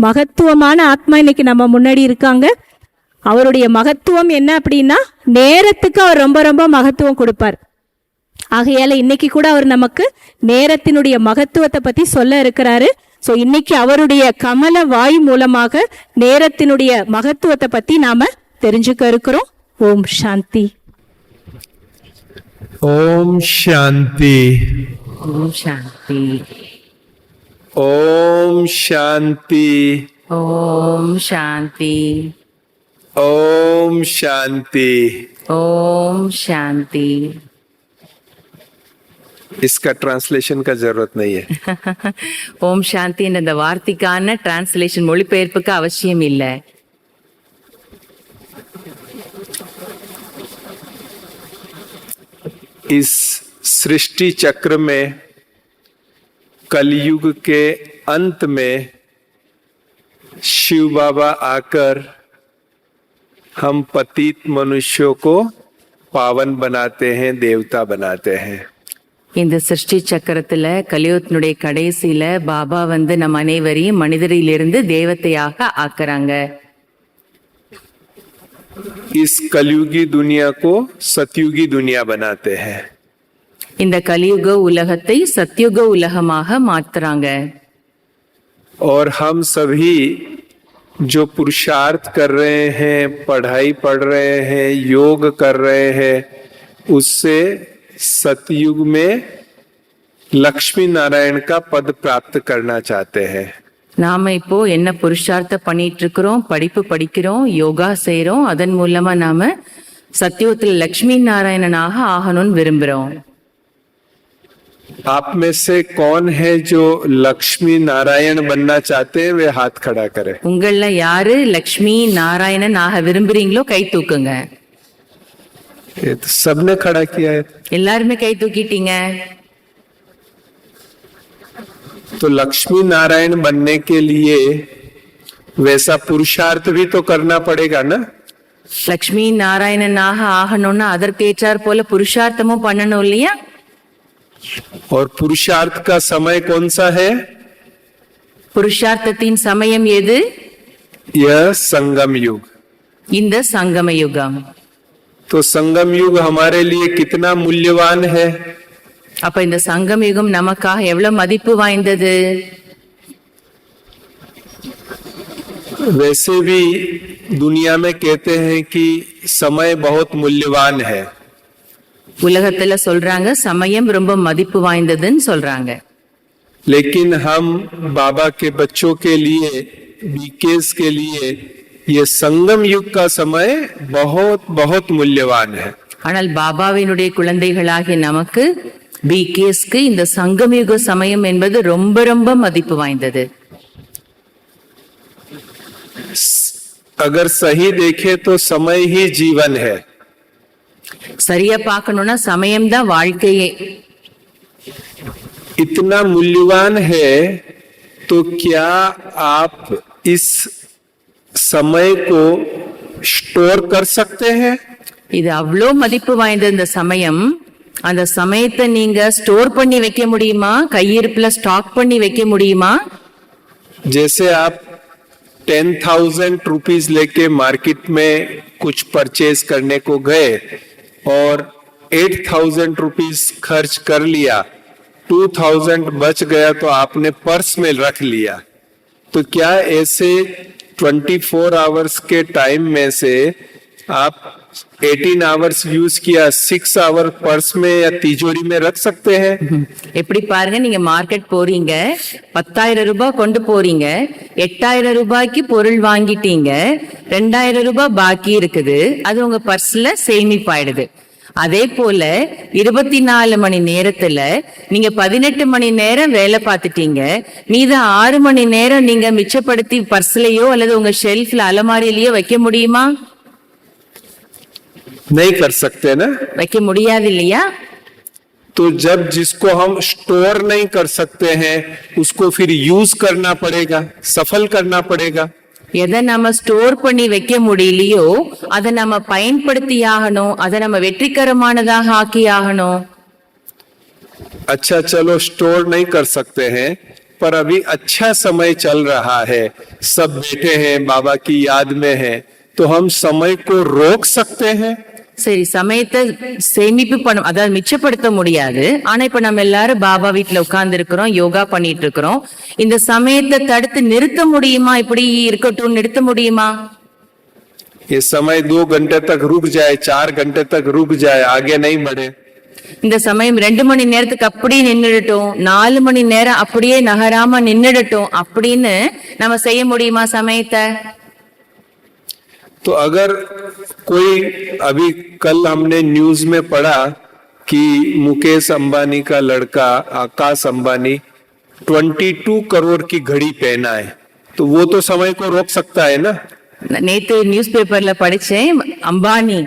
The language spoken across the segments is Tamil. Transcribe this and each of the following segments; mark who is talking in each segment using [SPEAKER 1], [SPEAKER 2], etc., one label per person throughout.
[SPEAKER 1] மகத்துவமான ஆத்மா இன்னைக்கு நம்ம முன்னாடி இருக்காங்க. அவருடைய மகத்துவம் என்ன அப்படின்னா, நேரத்துக்கு அவர் ரொம்ப ரொம்ப மகத்துவம் கொடுப்பார். ஆகையால இன்னைக்கு கூட அவர் நமக்கு நேரத்தினுடைய மகத்துவத்தை பத்தி சொல்ல இருக்கிறாரு. ஸோ இன்னைக்கு அவருடைய கமல வாய் மூலமாக நேரத்தினுடைய மகத்துவத்தை பத்தி நாம தெரிஞ்சுக்க இருக்கிறோம். ஓம் சாந்தி.
[SPEAKER 2] ஓம் சாந்தி.
[SPEAKER 3] ஓம் சாந்தி.
[SPEAKER 2] ஓம் சாந்தி.
[SPEAKER 3] ஓம் சாந்தி.
[SPEAKER 2] ஓம் சாந்தி.
[SPEAKER 3] ஓம் சாந்தி.
[SPEAKER 2] इसका ट्रांसलेशन का जरूरत नहीं है.
[SPEAKER 3] ஓம் சாந்தி என்ற வார்த்தைக்கான டிரான்ஸ்லேஷன் மொழிபெயர்ப்புக்கு அவசியம் இல்லை.
[SPEAKER 2] इस सृष्टि चक्र में कलयुग के अंत में शिव बाबा आकर हम पतित मनुष्यों को पावन बनाते हैं, देवता बनाते हैं.
[SPEAKER 3] இந்த சிருஷ்டி சக்கரத்துல கலியுகத்தினுடைய கடைசியில பாபா வந்து நம்ம அனைவரையும் மனிதரிலிருந்து தேவதையாக ஆக்குறாங்க.
[SPEAKER 2] इस कलयुगी दुनिया को सतयुगी दुनिया बनाते हैं.
[SPEAKER 3] இந்த கலியுக உலகத்தை சத்யுக உலகமாக மாத்துறாங்க.
[SPEAKER 2] और हम सभी जो पुरुषार्थ कर रहे हैं, पढ़ाई पढ़ रहे हैं, योग कर रहे हैं, उससे सतयुग में लक्ष्मी नारायण का पद प्राप्त करना चाहते हैं.
[SPEAKER 3] நாம இப்போ என்ன புருஷார்த்த பண்ணிட்டு இருக்கிறோம், படிப்பு படிக்கிறோம், யோகா செய்யறோம், அதன் மூலமா நாம சத்தியுகத்தில் லக்ஷ்மி நாராயணனாக ஆகணும்னு விரும்புறோம்.
[SPEAKER 2] आप में से कौन है जो लक्ष्मी नारायण बनना चाहते हैं? वे हाथ खड़ा करें.
[SPEAKER 3] உங்கள யாரு லக்ஷ்மி நாராயணன் ஆக விரும்புறீங்களோ கை தூக்குங்க.
[SPEAKER 2] ये तो सबने खड़ा किया है.
[SPEAKER 3] எல்லாருமே கை தூக்கிட்டீங்க.
[SPEAKER 2] तो लक्ष्मी नारायण बनने के लिए वैसा पुरुषार्थ भी तो करना पड़ेगा ना.
[SPEAKER 3] லக்ஷ்மி நாராயணனாக ஆகணும்னா அதற்கேற்றார் போல புருஷார்த்தமும் பண்ணணும் இல்லையா?
[SPEAKER 2] और पुरुषार्थ का समय कौन सा है?
[SPEAKER 3] புருஷார்த்தத்தின் சமயம் எது?
[SPEAKER 2] यह संगम युग.
[SPEAKER 3] இந்த சங்கம யுகம்.
[SPEAKER 2] तो संगम युग हमारे लिए कितना मूल्यवान है?
[SPEAKER 3] அப்ப இந்த சங்கம யுகம் நமக்காக எவ்வளவு மதிப்பு வாய்ந்தது?
[SPEAKER 2] वैसे भी दुनिया में कहते हैं कि समय बहुत मूल्यवान है.
[SPEAKER 3] உலகத்துல சொல்றாங்க சமயம் ரொம்ப மதிப்பு வாய்ந்ததுன்னு சொல்றாங்க.
[SPEAKER 2] लेकिन हम बाबा के बच्चों के लिए, बीकेस के लिए ये संगम युग का समय बहुत बहुत मूल्यवान है.
[SPEAKER 3] ஆனால் பாபாவினுடைய குழந்தைகளாகிய நமக்கு பிகேஸ்க்கு இந்த சங்கமயுக சமயம் என்பது ரொம்ப ரொம்ப மதிப்பு வாய்ந்தது.
[SPEAKER 2] अगर सही देखे तो समय ही जीवन है.
[SPEAKER 3] சரியா பார்க்கணும்னா சமயம்தான் வாழ்க்கையே.
[SPEAKER 2] इतना मूल्यवान है तो क्या आप इस समय को स्टोर कर सकते हैं?
[SPEAKER 3] இது அவ்வளோ மதிப்பு வாய்ந்த இந்த சமயம், அந்த சமயத்தை நீங்க ஸ்டோர் பண்ணி வைக்க முடியுமா? கையிருப்புல ஸ்டாக் பண்ணி வைக்க முடியுமா?
[SPEAKER 2] जैसे आप 10,000 रुपीज लेके मार्केट में कुछ परचेज करने को गए और 8,000 रुपीज खर्च कर लिया, 2,000 बच गया तो आपने पर्स में रख लिया. तो क्या ऐसे 24 आवर्स के टाइम में से आप 18 आवर्स यूज किया, 6 आवर पर्स में या तिजोरी में रख सकते हैं?
[SPEAKER 3] எப்படி பாருங்க, நீங்க மார்க்கெட் போறீங்க, 10,000 ரூபாய் கொண்டு போறீங்க, 8,000 ரூபாய்க்கு பொருள் வாங்கிட்டீங்க, 2,000 ரூபாய் பாக்கி இருக்குது, அது உங்க பர்ஸ்ல சேமிப்பாயிடுது. அதே போல 24 மணி நேரத்துல நீங்க 18 மணி நேரம் வேலை பார்த்துட்டீங்க, மீத 6 மணி நேரம் நீங்க மிச்சப்படுத்தி பர்ஸ்லயோ அல்லது உங்க ஷெல்ஃப்ல அலமாரியிலயோ வைக்க முடியுமா?
[SPEAKER 2] नहीं कर सकते ना.
[SPEAKER 3] வைக்க முடியாது இல்லையா?
[SPEAKER 2] तो जब जिसको हम स्टोर नहीं कर सकते हैं उसको फिर यूज करना पड़ेगा, सफल करना पड़ेगा.
[SPEAKER 3] எதை நம்ம ஸ்டோர் பண்ணி வைக்க முடியலையோ அதை நம்ம பயன்படுத்தி ஆகணும், அதை நம்ம வெற்றிகரமானதாக ஆக்கி ஆகணும்.
[SPEAKER 2] अच्छा चलो स्टोर नहीं कर सकते हैं, पर अभी अच्छा समय चल रहा है, सब बैठे हैं बाबा की याद में हैं, तो हम समय को रोक सकते हैं?
[SPEAKER 3] சரி, சமயத்தை சேமிப்பு பண்ண, அதாவது மிச்சப்படுத்த முடியாது. ஆனா இப்ப நம்ம எல்லாரும் பாபா வீட்டுல உட்கார்ந்து இருக்கிறோம், யோகா பண்ணிட்டு இருக்கிறோம். இந்த சமயத்தை தடுத்து நிறுத்த முடியுமா? இப்படி இருக்கட்டும் நிறுத்த முடியுமா?
[SPEAKER 2] ये समय 2 घंटे तक रुक जाए, 4 घंटे तक रुक जाए, आगे नहीं बढ़े,
[SPEAKER 3] இந்த சமயம் 2 மணி நேரத்துக்கு அப்படியே நின்னுடட்டும், 4 மணி நேரம் அப்படியே நகராம நின்னுடட்டும் அப்படின்னு நம்ம செய்ய முடியுமா சமயத்தை?
[SPEAKER 2] तो अगर कोई, अभी कल हमने न्यूज में पढ़ा कि मुकेश अंबानी का लड़का आकाश अंबानी 22 करोड़ की घड़ी पहना है, तो वो तो समय को रोक सकता है ना?
[SPEAKER 3] நேத்து நியூஸ் பேப்பர்ல படிச்சேன், அம்பானி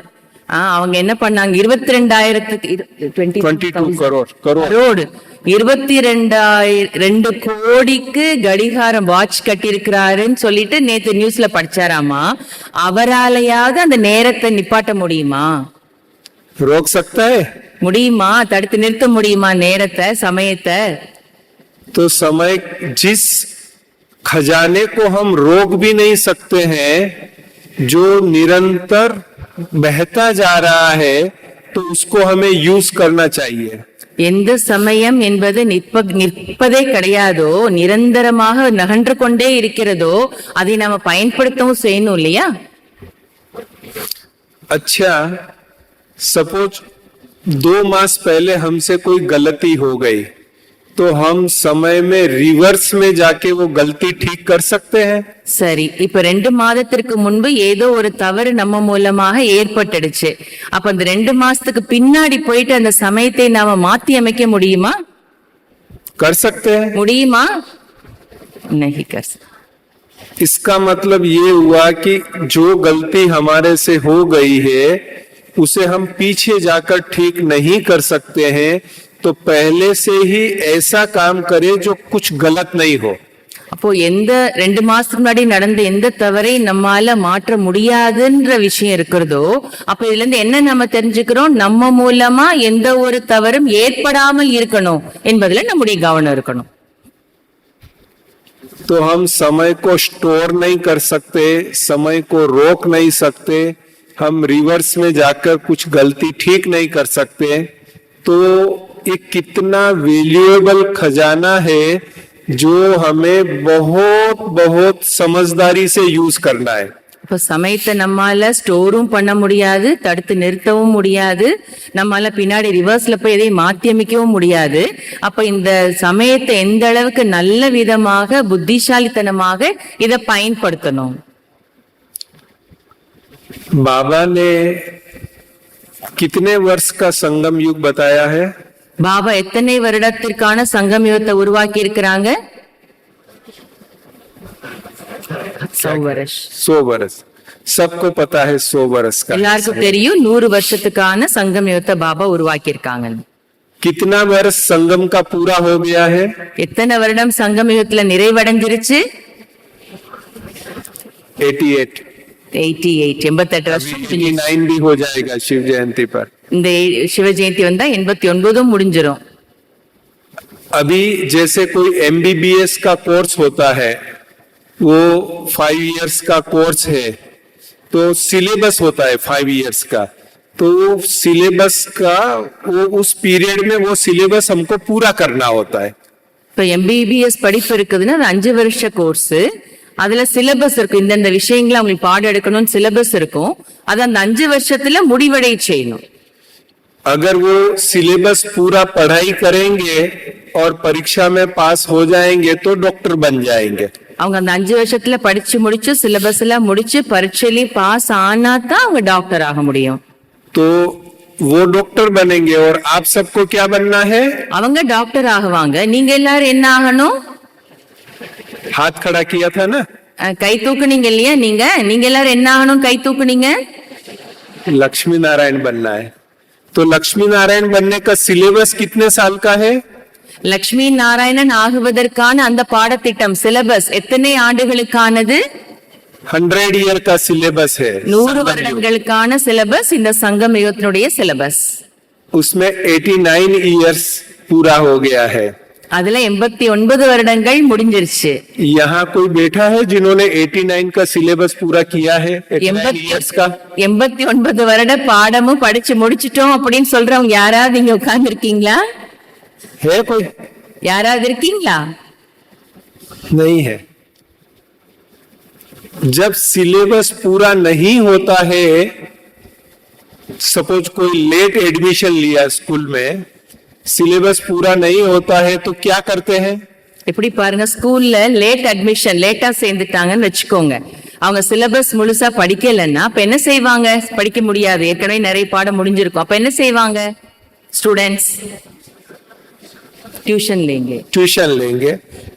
[SPEAKER 3] அவங்க என்ன பண்ணாங்க,
[SPEAKER 2] 22 करोड़
[SPEAKER 3] கரோடு 22 கோடிக்கு கடிகாரம் வாட்ச் கட்டியிருக்கிறாருன்னு சொல்லிட்டு நேத்து நியூஸ்ல படிச்சாராமா. அவராலையாவது அந்த நேரத்தை நிப்பாட்ட முடியுமா?
[SPEAKER 2] रोक सकता है?
[SPEAKER 3] முடியுமா? தடுத்து நிறுத்த முடியுமா நேரத்தை, சமயத்தை?
[SPEAKER 2] तो समय, जिस खजाने को हम रोक भी नहीं सकते हैं, जो निरंतर बहता जा रहा है, तो उसको हमें यूज करना चाहिए.
[SPEAKER 3] எந்த சமயம் என்பது நிற்பதே கிடையாதோ, நிரந்தரமாக நகன்று கொண்டே இருக்கிறதோ, அதை நாம பயன்படுத்தவும் செய்யணும் இல்லையா?
[SPEAKER 2] अच्छा, सपोज 2 मास पहले हमसे कोई गलती हो गई, तो हम समय में रिवर्स में जाके वो गलती ठीक कर सकते हैं?
[SPEAKER 3] சரி, இப்ப 2 மாதத்திற்கு முன்பு ஏதோ ஒரு தவறு நம்ம மூலமாக ஏற்பட்டுடுச்சு. அப்ப அந்த 2 மாசத்துக்கு பின்னாடி போயிட்டு அந்த சமயத்தை நாம மாத்தி அமைக்க முடியுமா?
[SPEAKER 2] कर सकते हैं.
[SPEAKER 3] முடியுமா? नहीं कर सकते.
[SPEAKER 2] इसका मतलब ये हुआ कि जो गलती हमारे से हो गई है, उसे हम पीछे जाकर ठीक नहीं कर सकते हैं, तो पहले से ही ऐसा काम करें जो कुछ गलत नहीं हो.
[SPEAKER 3] அப்போ எந்த 2 மாசத்துக்கு முன்னாடி நடந்த எந்த தவறை நம்மால மாற்ற முடியாதுன்ற விஷயம் இருக்கிறதோ, அப்ப இதுல இருந்து என்ன நம்ம தெரிஞ்சுக்கிறோம், நம்ம மூலமா எந்த ஒரு தவறும் ஏற்படாமல் இருக்கணும் என்பதுல நம்முடைய கவனம் இருக்கணும்.
[SPEAKER 2] तो हम समय को स्टोर नहीं कर सकते, समय को रोक नहीं सकते, हम रिवर्स में जाकर कुछ गलती ठीक नहीं कर सकते, तो ये कितना वैल्यूएबल खजाना है जो हमें बहुत बहुत समझदारी से यूज करना है.
[SPEAKER 3] இப்ப சமயத்தை நம்மால ஸ்டோரும் பண்ண முடியாது, தடுத்து நிறுத்தவும் முடியாது, நம்மால பின்னாடி ரிவர்ஸ்ல போய் எதையும் மாத்தி அமைக்கவும் முடியாது. அப்ப இந்த சமயத்தை எந்த அளவுக்கு நல்ல விதமாக புத்திசாலித்தனமாக இதை பயன்படுத்தணும்.
[SPEAKER 2] बाबा ने कितने वर्ष का संगम युग बताया है?
[SPEAKER 3] பாபா எத்தனை வருடத்திற்கான சங்கம் யுகத்தை உருவாக்கி இருக்கிறாங்க? 100 வருஷம்.
[SPEAKER 2] 100 वर्ष. सबको पता है 100 वर्ष का.
[SPEAKER 3] எல்லாருக்கும் தெரியும் 100 வருஷத்துக்கான சங்கம் யுகத்தை பாபா உருவாக்கி இருக்காங்க.
[SPEAKER 2] कितना वर्ष संगम का पूरा हो गया है?
[SPEAKER 3] எத்தனை வருடம் சங்கம் யுகத்துல நிறைவடைஞ்சிருச்சு?
[SPEAKER 2] 88.
[SPEAKER 3] 88 வருஷம்.
[SPEAKER 2] 89 भी हो जाएगा शिव जयंती पर.
[SPEAKER 3] இந்த சிவ ஜெயந்தி வந்தா 89 முடிஞ்சிரும்.
[SPEAKER 2] अभी जैसे कोई MBBS का कोर्स होता है, वो 5 इयर्स का कोर्स है, तो सिलेबस होता है 5 इयर्स का, तो सिलेबस का वो उस पीरियड में वो सिलेबस हमको पूरा करना होता है.
[SPEAKER 3] இப்ப MBBS படிப்பு இருக்குதுன்னா அது 5 வருஷ கோர்ஸ். அதுல சிலபஸ் இருக்கும், இந்த விஷயங்களை அவங்களுக்கு பாடம் எடுக்கணும்னு சிலபஸ் இருக்கும். அது அந்த 5 வருஷத்துல முடிவடை செய்யணும்.
[SPEAKER 2] अगर वो सिलेबस पूरा पढ़ाई करेंगे और परीक्षा में पास हो जाएंगे तो डॉक्टर बन जाएंगे.
[SPEAKER 3] அவங்க அந்த 5 வருஷத்துல படிச்சு முடிச்சு சிலபஸ் எல்லாம் முடிச்சு பரீட்சையில பாஸ் ஆனா தான் அவங்க டாக்டர் ஆக முடியும்.
[SPEAKER 2] तो वो डॉक्टर बनेंगे और आप सबको क्या बनना है?
[SPEAKER 3] அவங்க டாக்டர் ஆகுவாங்க. நீங்க எல்லாரும் என்ன ஆகணும்?
[SPEAKER 2] हाथ खड़ा किया था ना?
[SPEAKER 3] கை தூக்குனீங்க இல்லையா? நீங்க எல்லாரும் என்ன ஆகணும்? கை தூக்குனீங்க.
[SPEAKER 2] लक्ष्मी नारायण बनना है. तो लक्ष्मी नारायण बनने का सिलेबस कितने साल का है?
[SPEAKER 3] லட்சுமி நாராயணன் ஆகுவதற்கான அந்த பாடத்திட்டம் சிலபஸ் எத்தனை ஆண்டுகளுக்கானது?
[SPEAKER 2] 100 ईयर का सिलेबस है.
[SPEAKER 3] 100 வருடங்களுக்கான சிலபஸ் இந்த சங்கம் யுகத்தினுடைய சிலபஸ்.
[SPEAKER 2] उसमें 89 इयर्स पूरा हो गया है.
[SPEAKER 3] அதுல 89 வருடங்கள் முடிஞ்சிருச்சு.
[SPEAKER 2] यहाँ कोई बैठा है जिन्होंने 89 का सिलेबस पूरा किया है? 89 years का
[SPEAKER 3] 89 வருட பாடமும் படிச்சு முடிச்சிட்டோம் அப்படின்னு சொல்றவங்க யாராவது இங்க உட்கார்ந்து இருக்கீங்களா?
[SPEAKER 2] है कोई?
[SPEAKER 3] யாராவது இருக்கீங்களா?
[SPEAKER 2] नहीं है। जब सिलेबस पूरा नहीं होता है, सपोज कोई लेट एडमिशन लिया स्कूल में, सिलेबस पूरा नहीं होता है तो क्या करते हैं?
[SPEAKER 3] இப்படி பாருங்க, ஸ்கூல்ல லேட் அட்மிஷன், லேட்டா சேர்ந்துட்டாங்கன்னு வச்சுக்கோங்க. அவங்க சிலபஸ் முழுசா படிக்கலன்னா அப்ப என்ன செய்வாங்க? படிக்க முடியாது, ஏற்கனவே நிறைய பாடம் முடிஞ்சிருக்கும். அப்ப என்ன செய்வாங்க? ஸ்டூடெண்ட்ஸ் ट्यूशन लेंगे,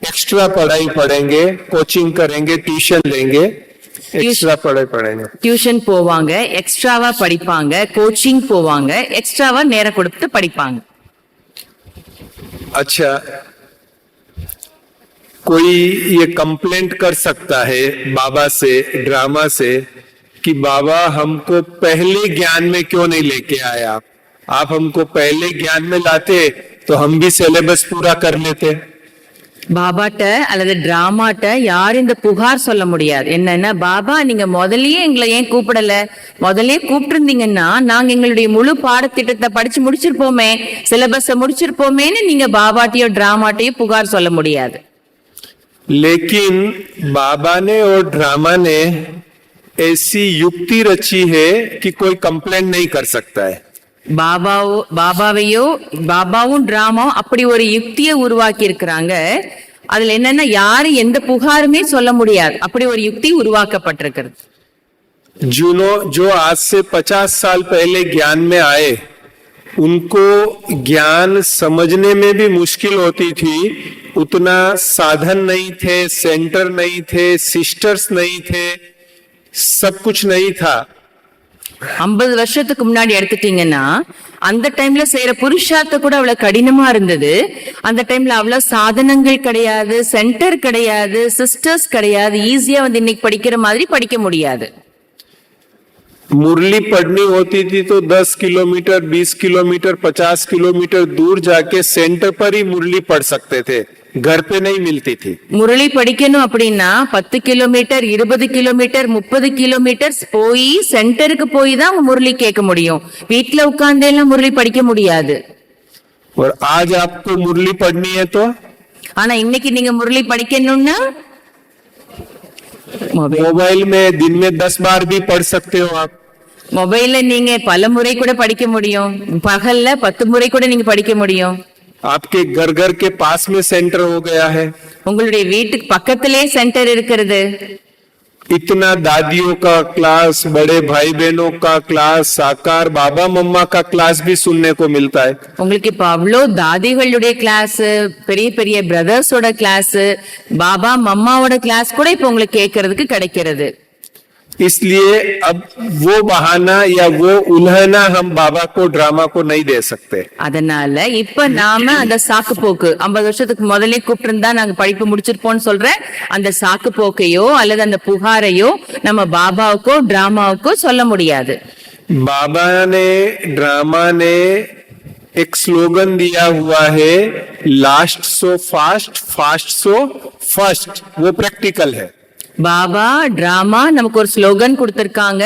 [SPEAKER 2] एक्स्ट्रा पढ़ाई पढ़ेंगे, कोचिंग करेंगे, ट्यूशन लेंगे, एक्स्ट्रा पढ़ाई पढ़ेंगे,
[SPEAKER 3] டியூஷன் போவாங்க, எக்ஸ்ட்ராவா படிப்பாங்க, கோச்சிங் போவாங்க, எக்ஸ்ட்ராவா நேரம் கொடுத்து படிப்பாங்க.
[SPEAKER 2] अच्छा, कोई ये कंप्लेंट कर सकता है बाबा से, ड्रामा से, कि बाबा हमको पहले ज्ञान में क्यों नहीं लेके आए आप हमको पहले ज्ञान में लाते तो हम भी सिलेबस पूरा कर लेते.
[SPEAKER 3] பாபாட்ட அல்லது டிராமாட்ட யாரும் இந்த புகார் சொல்ல முடியாது. என்னன்னா, பாபா நீங்க முதல்லயே எங்களை ஏன் கூப்பிடல? முதல்லயே கூப்பிட்டிருந்தீங்கன்னா நாங்க எங்களுடைய முழு பாடத்திட்டத்தை படிச்சு முடிச்சிருப்போமே, சிலபஸ முடிச்சிருப்போமேன்னு நீங்க பாபாட்டையோ டிராமாட்டையோ புகார் சொல்ல முடியாது.
[SPEAKER 2] लेकिन बाबा ने और ड्रामा ने ऐसी युक्ति रची है कि कोई कंप्लेंट नहीं कर सकता है. பாபாவும் டிராமாவும் அப்படி ஒரு யுக்தியை உருவாக்கி இருக்கிறாங்க. அதுல என்னன்னா, யாரும் எந்த புகாருமே சொல்ல முடியாது. அப்படி ஒரு யுக்தி உருவாக்கப்பட்டிருக்கிறது. जो आज से 50 साल पहले ज्ञान में आए, उनको ज्ञान समझने में भी मुश्किल होती थी. उतना साधन नहीं थे, सेंटर नहीं थे, सिस्टर्स नहीं थे, सब कुछ नहीं था.
[SPEAKER 3] 50 வருஷத்துக்கு முன்னாடி எடுத்துட்டீங்கன்னா அந்த டைம்ல செய்யற புருஷார்த்த கூட அவ்வளவு கடினமா இருந்தது. அந்த டைம்ல அவ்வளவு சாதனங்கள் கிடையாது, சென்டர் கிடையாது, சிஸ்டர்ஸ் கிடையாது. ஈஸியா வந்து இன்னைக்கு படிக்கிற மாதிரி படிக்க முடியாது.
[SPEAKER 2] मुरली पढ़नी होती थी तो 10 किलोमीटर, 20 किलोमीटर, 50 किलोमीटर दूर जाके सेंटर पर ही मुरली पढ़ सकते थे, घर पे नहीं मिलती थी.
[SPEAKER 3] முரளி படிக்கணும் அப்படின்னா 10 கிலோமீட்டர், 20 கிலோமீட்டர், 30 கிலோமீட்டர் போய் சென்டருக்கு போய் தான் முரளி கேட்க முடியும். வீட்டுல உட்கார்ந்து எல்லாம் முரளி படிக்க முடியாது.
[SPEAKER 2] और आज आपको मुरली पढ़नी है तो
[SPEAKER 3] ஆனா இன்னைக்கு நீங்க முரளி படிக்கணும்னா
[SPEAKER 2] मोबाइल में दिन में 10 बार भी पढ़ सकते हो आप.
[SPEAKER 3] மொபைல்ல நீங்க பல முறை கூட படிக்க முடியும். பகல்ல 10 முறை கூட நீங்க படிக்க முடியும்.
[SPEAKER 2] आपके घर घर के पास में सेंटर हो गया है.
[SPEAKER 3] உங்களுடைய வீட்டுக்கு பக்கத்திலே சென்டர் இருக்கிறது.
[SPEAKER 2] इतना दादियों का क्लास, बड़े भाई बहनों का क्लास, साकार बाबा मम्मा का क्लास भी सुनने को मिलता है.
[SPEAKER 3] உங்களுக்கு இப்ப அவ்வளோ தாதிகளுடைய கிளாஸ், பெரிய பெரிய பிரதர்ஸோட கிளாஸ், பாபா மம்மாவோட கிளாஸ் கூட இப்ப உங்களுக்கு கேட்கறதுக்கு கிடைக்கிறது.
[SPEAKER 2] इसलिए अब वो बहाना या वो उल्हना हम बाबा को, ड्रामा को नहीं दे सकते.
[SPEAKER 3] அதனால இப்ப நாம அந்த சாக்கு போக்கு, 50 வருஷத்துக்கு முதல்ல கூப்பிட்டிருந்தா நாங்க படிப்பு முடிச்சிருப்போம்னு சொல்ற அந்த சாக்கு போக்கையோ அல்லது அந்த புகாரையோ நம்ம பாபாவுக்கோ டிராமாவுக்கோ சொல்ல முடியாது.
[SPEAKER 2] बाबा ने, ड्रामा ने एक स्लोगन दिया हुआ है, last so fast, fast so first. वो प्रैक्टिकल है.
[SPEAKER 3] பாபா டிராமா நமக்கு ஒரு ஸ்லோகன் கொடுத்திருக்காங்க.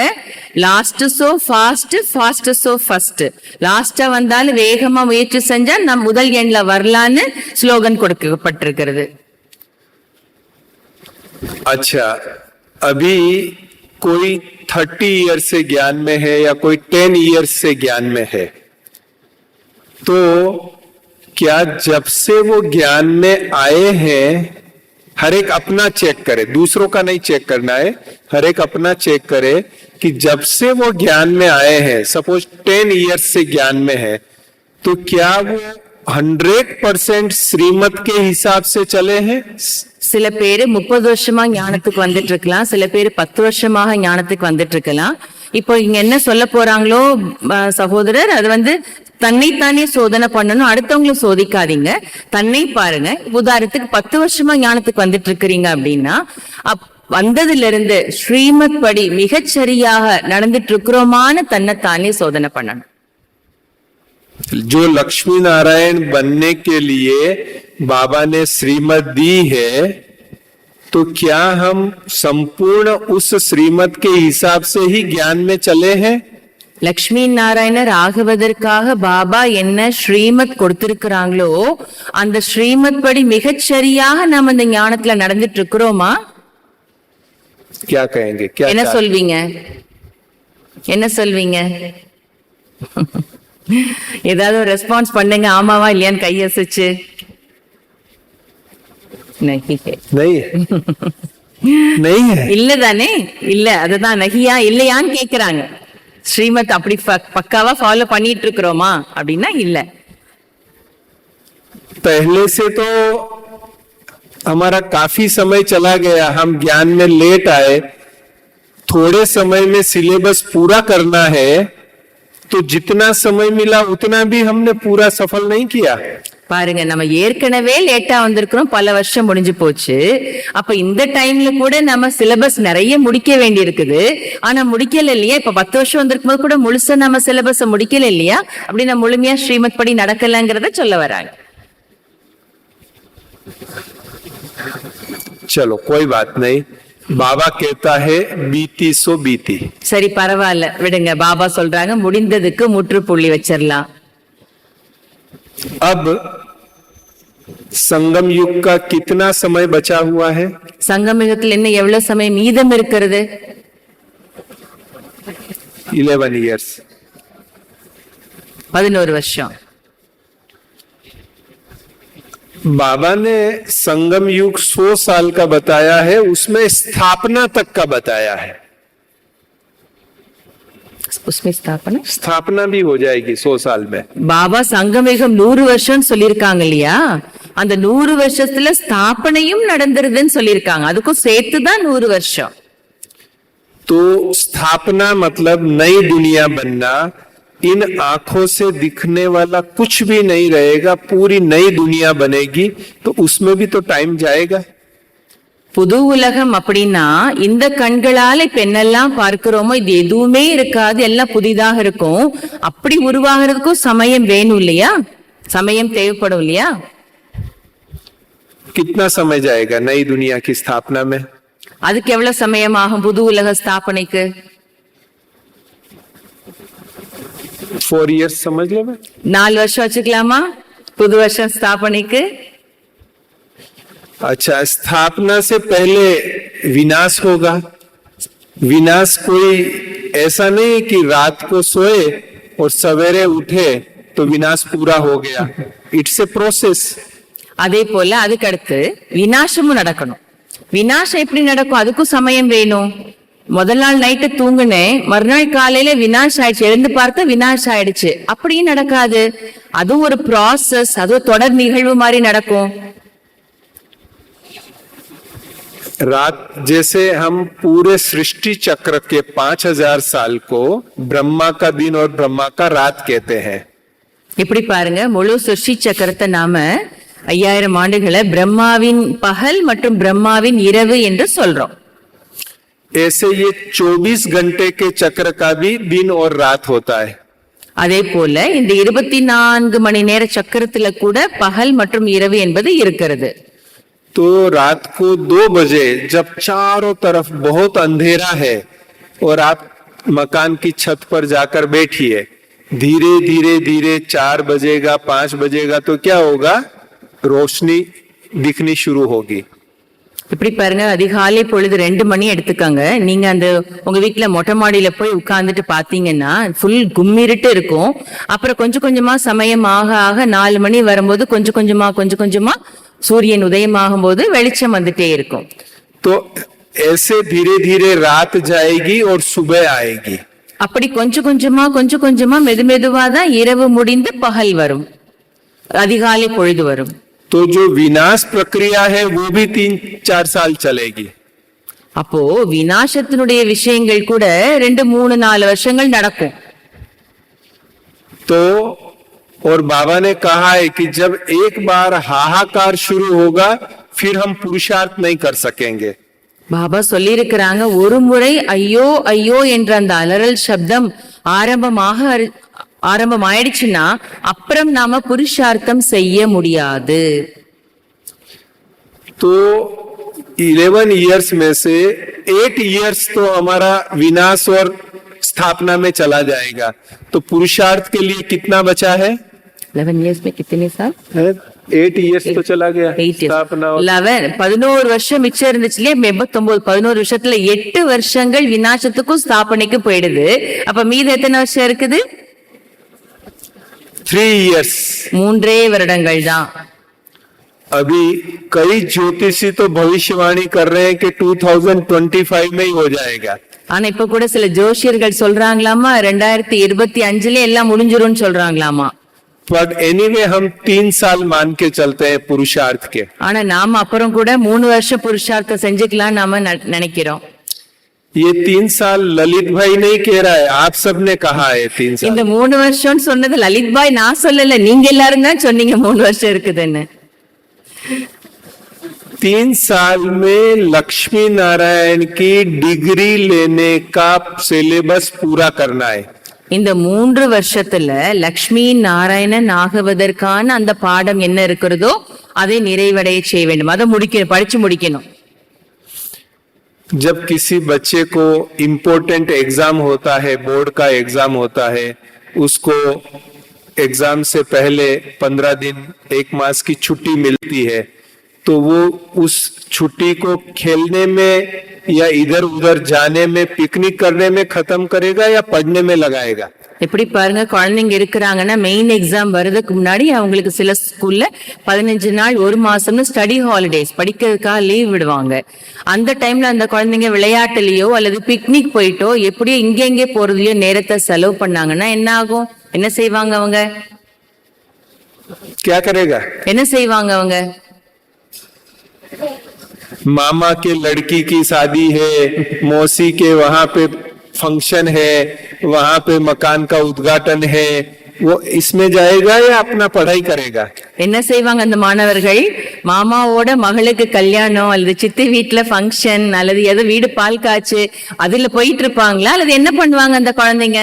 [SPEAKER 3] Last so fast, fast so first. லாஸ்டா வந்தாலும் வேகமா முயற்சி செஞ்சா நம் முதல் எண்ல வரலான்னு ஸ்லோகன் கொடுக்கப்பட்டிருக்கிறது.
[SPEAKER 2] अच्छा, अभी कोई 30 ईयर से ज्ञान में है या कोई 10 ईयर से ज्ञान में है, तो क्या जब से वो ज्ञान में आए हैं, हर एक अपना चेक करे, दूसरों का नहीं चेक करना है, हर एक अपना चेक करे कि जब से वो ज्ञान में आए हैं, सपोज 10 ईयर्स से ज्ञान में है, तो क्या वो 100% श्रीमत के हिसाब से चले हैं?
[SPEAKER 3] சில பேரு 30 வருஷமா ஞானத்துக்கு வந்துட்டு இருக்கலாம், சில பேரு 10 வருஷமாக ஞானத்துக்கு வந்துட்டு இருக்கலாம். இப்போ இங்க என்ன சொல்ல போறாங்களோ சகோதரர், அது வந்து தன்னைத்தானே சோதனை பண்ணணும், அடுத்தவங்களும் சோதிக்காதீங்க, தன்னை பாருங்க. உதாரணத்துக்கு 10 வருஷமா ஞானத்துக்கு வந்துட்டு இருக்கிறீங்க அப்படின்னா, வந்ததுல இருந்து ஸ்ரீமத் படி மிகச்சரியாக நடந்துட்டு இருக்கிறோமான தன்னைத்தானே சோதனை பண்ணணும்.
[SPEAKER 2] जो लक्ष्मी नारायण बनने के लिए बाबा ने श्रीमत दी है, तो क्या हम संपूर्ण उस श्रीमत के हिसाब से ही ज्ञान में चले हैं?
[SPEAKER 3] லக்ஷ்மி நாராயணர் ஆகுவதற்காக பாபா என்ன ஸ்ரீமத் கொடுத்திருக்கிறாங்களோ அந்த ஸ்ரீமத் படி மிகச்சரியாக நாம இந்த ஞானத்துல நடந்துட்டு இருக்கிறோமா?
[SPEAKER 2] क्या कहेंगे? क्या
[SPEAKER 3] என்ன சொல்வீங்க? என்ன சொல்வீங்க? ஏதாவது ரெஸ்பான்ஸ் பண்ணுங்க, ஆமாவா இல்லையான்னு கையசிச்சு.
[SPEAKER 2] नहीं नहीं है.
[SPEAKER 3] இல்லதானே? இல்ல, அதுதான் நகியா இல்லையான்னு கேக்குறாங்க. ஸ்ரீமத் அப்படி பக்காவா ஃபாலோ பண்ணிட்டு இருக்கிறோமா அப்படின்னா இல்ல.
[SPEAKER 2] पहले से तो हमारा काफी समय चला गया, हम ज्ञान में लेट आए, थोड़े समय में सिलेबस पूरा करना है, तो जितना समय मिला उतना भी हमने पूरा सफल नहीं किया.
[SPEAKER 3] பாருங்க, நம்ம ஏற்கனவே லேட்டா வந்திருக்கிறோம், பல வருஷம் முடிஞ்சு போச்சு. அப்ப இந்த டைம்ல கூட நம்ம சிலபஸ் நிறைய முடிக்க வேண்டி இருக்குது. ஆனா முடிக்கல இல்லையா? இப்ப 10 வருஷம் வந்திருக்கும் போது கூட முழுசா நம்ம சிலபஸ முடிக்கல இல்லையா? அப்படி நம்ம முழுமையா ஸ்ரீமத் படி நடக்கலங்கிறத சொல்ல வராங்க.
[SPEAKER 2] चलो कोई बात नहीं, बाबा कहता है बीती सो बीती.
[SPEAKER 3] சரி, பரவாயில்ல, விடுங்க. பாபா சொல்றாங்க முடிந்ததுக்கு முற்றுப்புள்ளி வச்சிடலாம்.
[SPEAKER 2] अब संगम युग का कितना समय बचा हुआ है?
[SPEAKER 3] சங்கமிகத்தில் இன்னும் எவ்வளவு சமயம் மீதம் இருக்கிறது?
[SPEAKER 2] 11 years.
[SPEAKER 3] 11 வருஷம்.
[SPEAKER 2] बाबा ने संगम युग 100 साल का बताया है, उसमें स्थापना तक का बताया है.
[SPEAKER 3] उसमें
[SPEAKER 2] स्थापना भी हो जाएगी 100 साल में.
[SPEAKER 3] பாபா சங்கமிகம் 100 வருஷம் சொல்லிருக்காங்க இல்லையா? அந்த 100 வருஷத்துல ஸ்தாபனையும் நடந்துருதுன்னு சொல்லிருக்காங்க. அதுக்கும் சேர்த்துதான் 100 வருஷம்.
[SPEAKER 2] तो स्थापना मतलब नई दुनिया बनना. इन आंखों से दिखने वाला कुछ भी नहीं रहेगा, पूरी नई दुनिया बनेगी, तो उसमें भी तो टाइम जाएगा.
[SPEAKER 3] புது உலகம் அப்படின்னா இந்த கண்களால இப்ப என்னெல்லாம் பார்க்கிறோமோ இது எதுவுமே இருக்காது, எல்லாம் புதிதாக இருக்கும். அப்படி உருவாகிறதுக்கும் சமயம் வேணும் இல்லையா? சமயம் தேவைப்படும் இல்லையா?
[SPEAKER 2] कितना समय जाएगा नई दुनिया की स्थापना में?
[SPEAKER 3] அதுக்கு எவ்வளவு சமயம் ஆகும் புது உலக ஸ்தாபனைக்கு?
[SPEAKER 2] 4 years समझ लो.
[SPEAKER 3] 4 வருஷம் வச்சுக்கலாமா புது வருஷம் ஸ்தாபனைக்கு?
[SPEAKER 2] अच्छा, स्थापना से पहले विनाश होगा. विनाश कोई ऐसा नहीं कि रात को सोए और सवेरे उठे तो विनाश पूरा हो गया. It's a process.
[SPEAKER 3] அதே போல அதுக்கு அடுத்து விநாசமும் நடக்கணும். விநாசம் எப்படி நடக்கும்? அதுக்கும் சமயம் வேணும். முதல் நாள் நைட்டு தூங்குனேன், மறுநாள் காலையில விநாசம் ஆயிடுச்சு, எழுந்து பார்த்தா விநாசம் ஆயிடுச்சு. அப்படியும் நடக்காது. அதுவும் ஒரு ப்ராசஸ், அதுவும் தொடர் நிகழ்வு மாதிரி நடக்கும்.
[SPEAKER 2] रात जैसे हम पूरे सृष्टि चक्र के 5000 साल को ब्रह्मा का दिन और ब्रह्मा का रात कहते हैं.
[SPEAKER 3] இப்படி பாருங்க, முழு சிருஷ்டி சக்கரத்தை நாம 5000 ஆண்டுகளை பிரம்மாவின் பகல் மற்றும் பிரம்மாவின் இரவு என்று சொல்றோம்.
[SPEAKER 2] ऐसे ये 24 घंटे के चक्र का भी दिन और रात होता है.
[SPEAKER 3] அதே போல இந்த 24 மணி நேர சக்கரத்துல கூட பகல் மற்றும் இரவு என்பது இருக்கிறது.
[SPEAKER 2] तो रात को 2 बजे जब चारों तरफ बहुत अंधेरा है और आप मकान की छत पर जाकर बैठिए, धीरे धीरे धीरे 4 बजेगा 5 बजेगा तो क्या होगा? रोशनी दिखनी शुरू होगी.
[SPEAKER 3] இப்படி பாருங்க, அதிகாலை பொழுது 2 மணி எடுத்துக்கோங்க. நீங்க அந்த உங்க வீட்டுல மொட்டை மாடியில போய் உட்கார்ந்துட்டு பாத்தீங்கன்னா ஃபுல் கும்மிருட்டு இருக்கும். அப்புறம் கொஞ்சம் கொஞ்சமா சமயம் ஆக ஆக 4 மணி வரும்போது கொஞ்சம் கொஞ்சமா சூரியன் உதயமாகும் போது வெளிச்சம் வந்துட்டே இருக்கும்.
[SPEAKER 2] तो ऐसे धीरे धीरे रात जाएगी और सुबह आएगी.
[SPEAKER 3] அப்படி கொஞ்சம் கொஞ்சமா மெதுவா தான் இரவு முடிந்து பகல் வரும், அதிகாலை பொழுது வரும்.
[SPEAKER 2] तो जो विनाश प्रक्रिया है वो भी 3-4 साल चलेगी.
[SPEAKER 3] அப்போ விநாசத்தினுடைய விஷயங்கள் கூட 2, 3, 4 வருஷங்கள் நடக்கும்.
[SPEAKER 2] तो और बाबा ने कहा है कि जब एक बार हाहाकार शुरू होगा फिर हम पुरुषार्थ नहीं कर सकेंगे.
[SPEAKER 3] பாபா சொல்லி இருக்கிறாங்க, ஒரு முறை ஐயோ ஐயோ என்ற அந்த அலறல் சப்தம் ஆரம்பம் ஆயிடுச்சுன்னா அப்புறம் நாம புருஷார்த்தம் செய்ய முடியாது.
[SPEAKER 2] तो 11 इयर्स में से 8 इयर्स तो हमारा विनाश और स्थापना में चला जाएगा, तो पुरुषार्थ के लिए कितना बचा है?
[SPEAKER 3] 11 years में कितने साल?
[SPEAKER 2] 8 इयर्स तो चला गया
[SPEAKER 3] 8 years.
[SPEAKER 2] स्थापना और
[SPEAKER 3] 11 வருஷம் மிச்சம் இருந்துச்சு இல்லையா? 89 11 வருஷத்துல 8 வருஷங்கள் விநாசத்துக்கும் ஸ்தாபனைக்கும் போயிடுது. அப்ப மீது எத்தனை வருஷம் இருக்குது?
[SPEAKER 2] 3 इयर्स.
[SPEAKER 3] 3 வருடங்கள் தான்.
[SPEAKER 2] अभी कई ज्योतिषी तो भविष्यवाणी कर रहे हैं कि 2025 में ही हो जाएगा.
[SPEAKER 3] ஆனா இப்ப கூட சில ஜோசியர்கள் சொல்றாங்களாமா 2025ல எல்லாம் முடிஞ்சிரும்னு சொல்றாங்களாமா.
[SPEAKER 2] बट एनीवे हम 3 साल मान के चलते हैं पुरुषार्थ के.
[SPEAKER 3] ஆனா நாம அப்புறம் கூட 3 வருஷம் புருஷார்த்தம் செஞ்சுக்கலாம் நாம நினைக்கிறோம்.
[SPEAKER 2] ये 3 साल ललित भाई नहीं कह रहा है, आप सबने कहा है 3 साल.
[SPEAKER 3] இந்த 3 வருஷம்னு சொன்னது லலித் பாய் நான் சொல்லல, நீங்க எல்லாரும் தான் சொன்னீங்க 3 வருஷம் இருக்குதுன்னு.
[SPEAKER 2] 3 साल में लक्ष्मी नारायण की डिग्री लेने का सिलेबस पूरा करना है.
[SPEAKER 3] இந்த 3 வருஷத்துல லக்ஷ்மி நாராயணன் ஆகுவதற்கான அந்த பாடம் என்ன இருக்கிறதோ அதை நிறைவடைய செய்ய வேண்டும். அதை படிச்சு முடிக்கணும்.
[SPEAKER 2] जब किसी बच्चे को इम्पोर्टेंट एग्जाम होता है, बोर्ड का एग्जाम होता है, उसको एग्जाम से पहले 15 दिन 1 मास की छुट्टी मिलती है, तो वो उस छुट्टी को खेलने में या इधर उधर जाने में, पिकनिक करने में खत्म करेगा या पढ़ने में लगाएगा?
[SPEAKER 3] எப்படி பாருங்க, குழந்தைங்க இருக்கிறாங்கன்னா மெயின் எக்ஸாம் வர்றதுக்கு முன்னாடி அவங்களுக்கு சில ஸ்கூல்ல 15 நாள் 1 மாசம்னு ஸ்டடி ஹாலிடேஸ் படிக்கிறதுக்காக லீவ் விடுவாங்க. அந்த டைம்ல அந்த குழந்தைங்க விளையாட்டுலயோ அல்லது பிக்னிக் போயிட்டோ எப்படியோ இங்கே போறதுலயோ நேரத்தை செலவு பண்ணாங்கன்னா என்ன ஆகும்? என்ன செய்வாங்க அவங்க?
[SPEAKER 2] क्या करेगा?
[SPEAKER 3] என்ன செய்வாங்க அவங்க?
[SPEAKER 2] मामा के लड़की की शादी है, मौसी के वहां पे फंक्शन है, वहां पे मकान का उद्घाटन है, वो इसमें जाएगा या अपना पढ़ाई करेगा?
[SPEAKER 3] என்ன செய்வாங்க அந்த மாணவர்கள்? மாமாவோட மகளுக்கு கல்யாணம் அல்லது சித்தி வீட்டுல ஃபங்க்ஷன் அல்லது ஏதோ வீடு பால் காய்ச்சு அதுல போயிட்டு இருப்பாங்களா அல்லது என்ன பண்ணுவாங்க அந்த குழந்தைங்க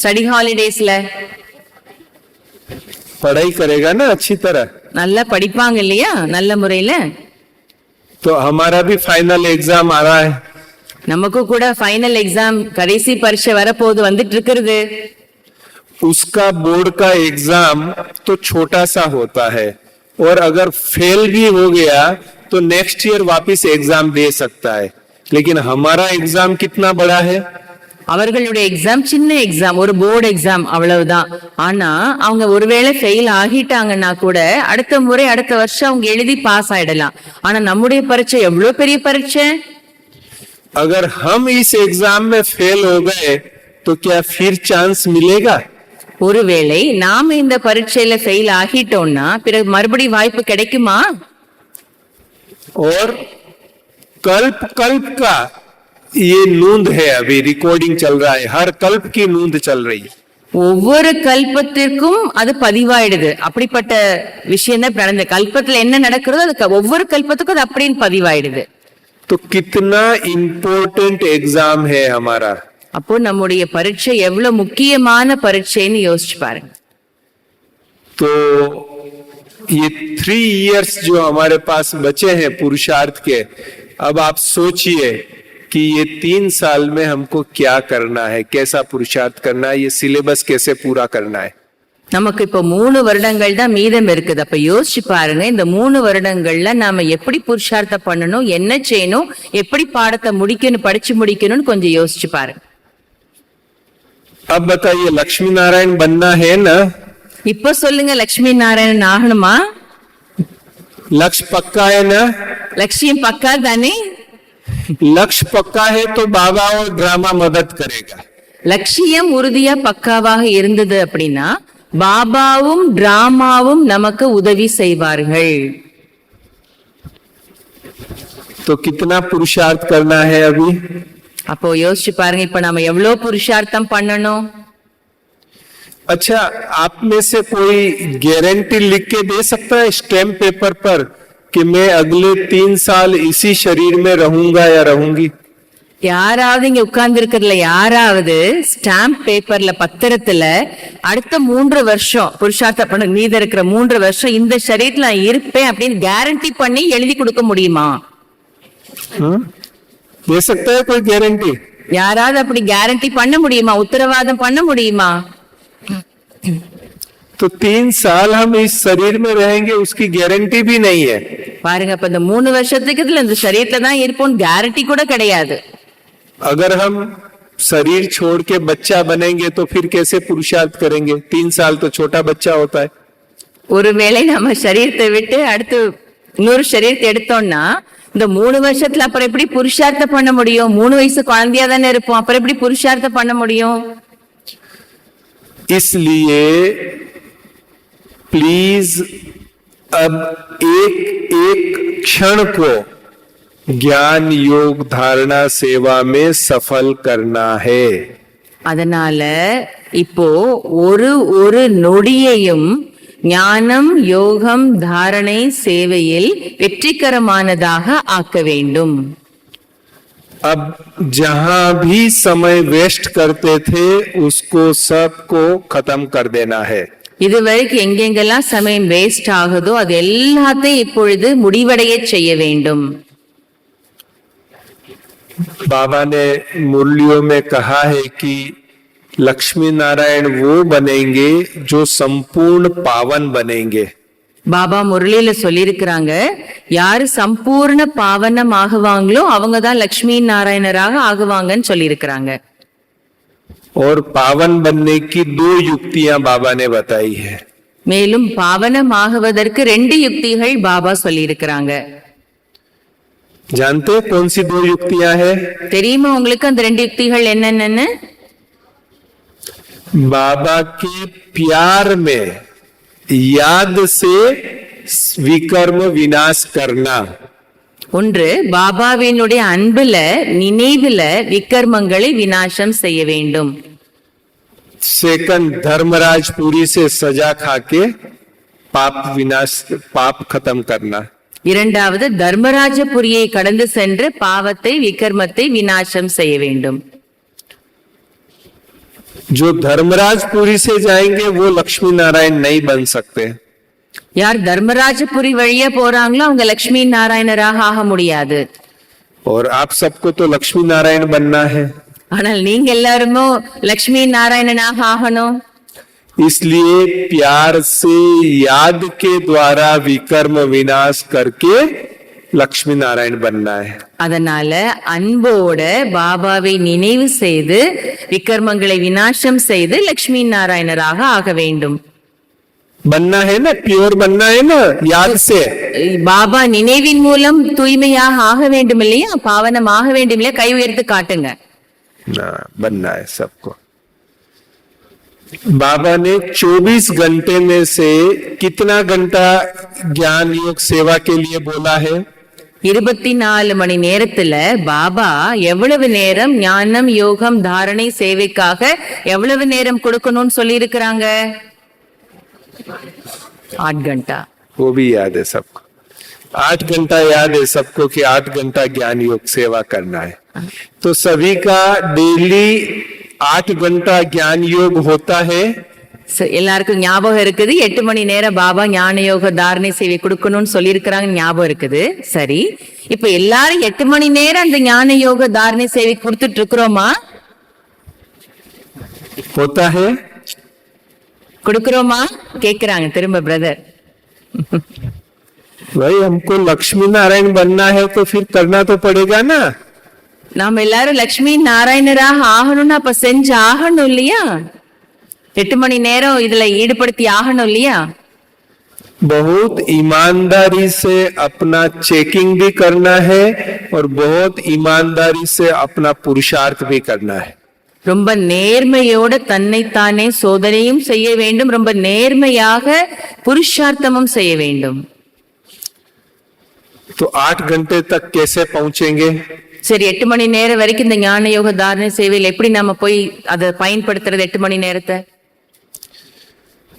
[SPEAKER 3] ஸ்டடி ஹாலிடேஸ்ல?
[SPEAKER 2] पढ़ाई करेगा ना अच्छी तरह.
[SPEAKER 3] நல்லா படிப்பாங்க இல்லையா நல்ல முறையில?
[SPEAKER 2] तो हमारा भी फाइनल एग्जाम आ रहा है.
[SPEAKER 3] நமக்கு கூட ஃபைனல் எக்ஸாம் கடைசி பரீட்சை வரப்போது வந்துட்டு இருக்கிறது.
[SPEAKER 2] उसका बोर्ड का एग्जाम तो छोटा सा होता है और अगर फेल भी हो गया तो नेक्स्ट ईयर वापस एग्जाम दे सकता है, लेकिन हमारा एग्जाम कितना बड़ा है?
[SPEAKER 3] அவர்களுடைய எக்ஸாம் சின்ன எக்ஸாம், ஒரு போர்டு எக்ஸாம் அவ்வளவுதான். ஆனா அவங்க ஒருவேளை ஃபெயில் ஆகிட்டாங்கன்னா கூட அடுத்த முறை அடுத்த வருஷம் அவங்க எழுதி பாஸ் ஆயிடலாம். ஆனா நம்முடைய பரீட்சை எவ்வளவு பெரிய பரீட்சை?
[SPEAKER 2] अगर हम इस एग्जाम में फेल हो गए तो क्या फिर चांस मिलेगा?
[SPEAKER 3] ஒருவேளை நாம இந்த பரீட்சையில ஃபெயில் ஆகிட்டோம்னா பிறகு மறுபடியும் வாய்ப்பு கிடைக்குமா?
[SPEAKER 2] और कल्प कल्प का ये नूंद है, अभी रिकॉर्डिंग चल रहा है, हर कल्प की नूंद चल रही है.
[SPEAKER 3] ஒவ்வொரு கல்பத்திற்கும் அது பதிவாயிடுது. அப்படிப்பட்ட விஷயம் தான் நடந்த கல்பத்துல என்ன நடக்கிறதோ அது ஒவ்வொரு கல்பத்துக்கும் அது அப்படின்னு பதிவாயிடுது.
[SPEAKER 2] तो कितना इम्पोर्टेंट एग्जाम है हमारा.
[SPEAKER 3] அப்போ நம்முடைய பரீட்சை எவ்வளவு முக்கியமான பரீட்சைன்னு யோசிச்சு பாருங்க.
[SPEAKER 2] तो ये 3 इयर्स जो हमारे पास बचे हैं पुरुषार्थ के, अब आप सोचिए कि ये 3 साल में हमको क्या करना है, कैसा पुरुषार्थ करना है, ये सिलेबस कैसे पूरा करना है.
[SPEAKER 3] நமக்கு இப்போ 3 வருடங்கள் தான் மீதம் இருக்குது. அப்ப யோசிச்சு பாருங்க, இந்த 3 வருடங்கள்ல நாம எப்படி புருஷார்த்தம் பண்ணணும், என்ன செய்யணும், எப்படி பாடத்தை முடிக்கணும், படிச்சு முடிக்கணும்னு கொஞ்சம் யோசிச்சு பாருங்க.
[SPEAKER 2] अब बताइए, लक्ष्मी नारायण बनना है ना?
[SPEAKER 3] இப்ப சொல்லுங்க, லட்சுமி நாராயணன் ஆகணுமா?
[SPEAKER 2] लक्ष्य पक्का है ना?
[SPEAKER 3] லட்சியம் பக்கா தானே?
[SPEAKER 2] लक्ष्य पक्का है तो बाबा और ड्रामा मदद करेगा.
[SPEAKER 3] லட்சியம் உறுதியா பக்காவாக இருந்தது அப்படின்னா பாபாவும் டிராமாவும் நமக்கு உதவி செய்வார்கள்.
[SPEAKER 2] तो कितना पुरुषार्थ करना है अभी?
[SPEAKER 3] அப்போ யோசிச்சு பாருங்க, இப்ப நாம எவ்வளவு புருஷார்த்தம் பண்ணணும்?
[SPEAKER 2] अच्छा, आप में से कोई गारंटी लिख के दे सकता है स्टैम्प पेपर पर कि मैं अगले 3 साल इसी शरीर में रहूंगा या रहूंगी?
[SPEAKER 3] யாராவது இங்க உட்கார்ந்து இருக்கிறதுல யாராவது ஸ்டாம்ப் பேப்பர்ல பத்திரத்துல அடுத்த 3 வருஷம் புருஷார்த்த பண்ண மீத இருக்கிற 3 வருஷம் இந்த சரீரத்துல நான் இருப்பேன் அப்படின்னு கேரண்டி பண்ணி எழுதி கொடுக்க முடியுமா?
[SPEAKER 2] दे सकता है कोई गारंटी?
[SPEAKER 3] யாராவது அப்படி கேரண்டி பண்ண முடியுமா? உத்தரவாதம் பண்ண முடியுமா?
[SPEAKER 2] तो 3 साल हम इस शरीर में रहेंगे उसकी गारंटी भी नहीं है।
[SPEAKER 3] பாருங்க, அப்ப இந்த 3 வருஷத்துக்கு இதுல இந்த சரீரத்துல தான் இருப்போம் கேரண்டி கூட கிடையாது.
[SPEAKER 2] अगर हम शरीर छोड़ के बच्चा बनेंगे तो फिर कैसे पुरुषार्थ करेंगे? 3 साल तो छोटा बच्चा होता है।
[SPEAKER 3] ஒருவேளை நம்ம சரீரத்தை விட்டு அடுத்து இன்னொரு சரீரத்தை எடுத்தோம்னா இந்த 3 வருஷத்துல அப்புறம் எப்படி புருஷார்த்தம் பண்ண முடியும்? 3 வயசு குழந்தையா தானே இருப்போம், அப்புறம் எப்படி புருஷார்த்தம் பண்ண முடியும்?
[SPEAKER 2] इसलिए प्लीज अब एक एक क्षण को ज्ञान योग धारणा सेवा में सफल करना है।
[SPEAKER 3] அதனால இப்போ ஒரு நொடியையும் ஞானம் யோகம் தாரணை சேவையில் வெற்றிகரமானதாக ஆக்க வேண்டும்.
[SPEAKER 2] अब जहां भी समय वेस्ट करते थे उसको सबको खत्म कर देना है।
[SPEAKER 3] இதுவரைக்கும் எங்கெங்கெல்லாம் சமயம் வேஸ்ட் ஆகுதோ அது எல்லாத்தையும் இப்பொழுது முடிவடைய செய்ய வேண்டும்.
[SPEAKER 2] बाबा ने मुरलियों में कहा है कि लक्ष्मी नारायण वो बनेंगे जो संपूर्ण पावन बनेंगे।
[SPEAKER 3] பாபா முரளியில சொல்லியிருக்கிறாங்க, யாரு சம்பூர்ண பாவனம் ஆகுவாங்களோ அவங்க தான் லட்சுமி நாராயணராக ஆகுவாங்கன்னு சொல்லியிருக்கிறாங்க.
[SPEAKER 2] और पावन बनने की 2 युक्तियां बाबा ने बताई है।
[SPEAKER 3] மேலும் பாவனம் ஆகுவதற்கு 2 யுக்திகள் பாபா சொல்லியிருக்கிறாங்க.
[SPEAKER 2] जानते हैं कौन सी 2 युक्तियां है?
[SPEAKER 3] தெரியுமா உங்களுக்கு அந்த 2 யுக்திகள் என்னென்னு?
[SPEAKER 2] बाबा के प्यार में याद से विकर्म विनाश करना।
[SPEAKER 3] ஒன்று, பாபாவினுடைய அன்புல நினைவுல விக்கர்மங்களை விநாசம் செய்ய வேண்டும்.
[SPEAKER 2] सेकंड, धर्मराजपुरी से सजा खाके पाप खत्म करना।
[SPEAKER 3] இரண்டாவது, தர்மராஜபுரியை கடந்து சென்று பாவத்தை விக்கர்மத்தை விநாசம் செய்ய வேண்டும்.
[SPEAKER 2] जो धर्मराजपुरी से जाएंगे वो लक्ष्मी नारायण नहीं बन सकते।
[SPEAKER 3] யார் தர்மராஜபுரி வழியா போறாங்களோ அவங்க லட்சுமி நாராயணராக ஆக முடியாது.
[SPEAKER 2] और आप सबको तो लक्ष्मी नारायण बनना है।
[SPEAKER 3] ஆனால் நீங்க எல்லாருமே லட்சுமி நாராயணனாக ஆகணும்.
[SPEAKER 2] इसलिए प्यार से याद के द्वारा विकर्म विनाश करके लक्ष्मी नारायण बनना है।
[SPEAKER 3] அதனால அன்போட பாபாவை நினைவு செய்து விக்கர்மங்களை விநாசம் செய்து லட்சுமி நாராயணராக ஆக வேண்டும்.
[SPEAKER 2] बनना है ना, प्योर बनना है ना, याद से।
[SPEAKER 3] பாபா நினைவின் மூலம் தூய்மையாக ஆக வேண்டும் இல்லையா, பாவனம் ஆக வேண்டும் இல்லையா? கை உயர்த்து காட்டுங்க.
[SPEAKER 2] ना, बनना है सबको। बाबा ने 24 घंटे में से कितना घंटा ज्ञान योग सेवा के लिए बोला है?
[SPEAKER 3] 24 மணி நேரத்துல பாபா எவ்வளவு நேரம் ஞானம் யோகம் தாரணை சேவைக்காக எவ்வளவு நேரம் கொடுக்கணும்னு சொல்லி இருக்கிறாங்க? 8 घंटा।
[SPEAKER 2] वो भी याद है सबको। 8 घंटा याद है सबको कि 8 घंटा ज्ञान योग सेवा करना है। तो सभी का डेली 8 घंटा ज्ञान योग होता है।
[SPEAKER 3] எல்லாருக்கும் ஞாபகம் இருக்குது, 8 மணி நேரம் பாபா ஞான யோக தாரணை சேவை கொடுக்கணும்னு சொல்லி இருக்கிறாங்க, ஞாபகம் இருக்குது. சரி, இப்ப எல்லாரும் 8 மணி நேரம் அந்த ஞான யோக தாரணை சேவை கொடுத்துட்டு இருக்கிறோமா?
[SPEAKER 2] होता है,
[SPEAKER 3] கொடுக்கிறோமா கேக்குறாங்க திரும்ப பிரதர்.
[SPEAKER 2] भाई हमको लक्ष्मी नारायण बनना है तो फिर करना तो पड़ेगा ना।
[SPEAKER 3] நாம எல்லாரும் லட்சுமி நாராயணராக ஆகணும்னு அப்ப செஞ்சு ஆகணும் இல்லையா? 8 மணி நேரம் இதுல ஈடுபடுத்தி ஆகணும் இல்லையா?
[SPEAKER 2] बहुत ईमानदारी से अपना चेकिंग भी करना है और बहुत ईमानदारी से अपना पुरुषार्थ भी करना है।
[SPEAKER 3] ரொம்ப நேர்மையோட தன்னைத்தானே சோதனையும் செய்ய வேண்டும், ரொம்ப நேர்மையாக புருஷார்த்தமும் செய்ய வேண்டும்.
[SPEAKER 2] तो 8 घंटे तक कैसे पहुंचेंगे?
[SPEAKER 3] சரி, 8 மணி நேரம் வரைக்கும் இந்த ஞான யோக தாரணை சேவையில் எப்படி நாம போய் அதை பயன்படுத்துறது 8 மணி நேரத்தை?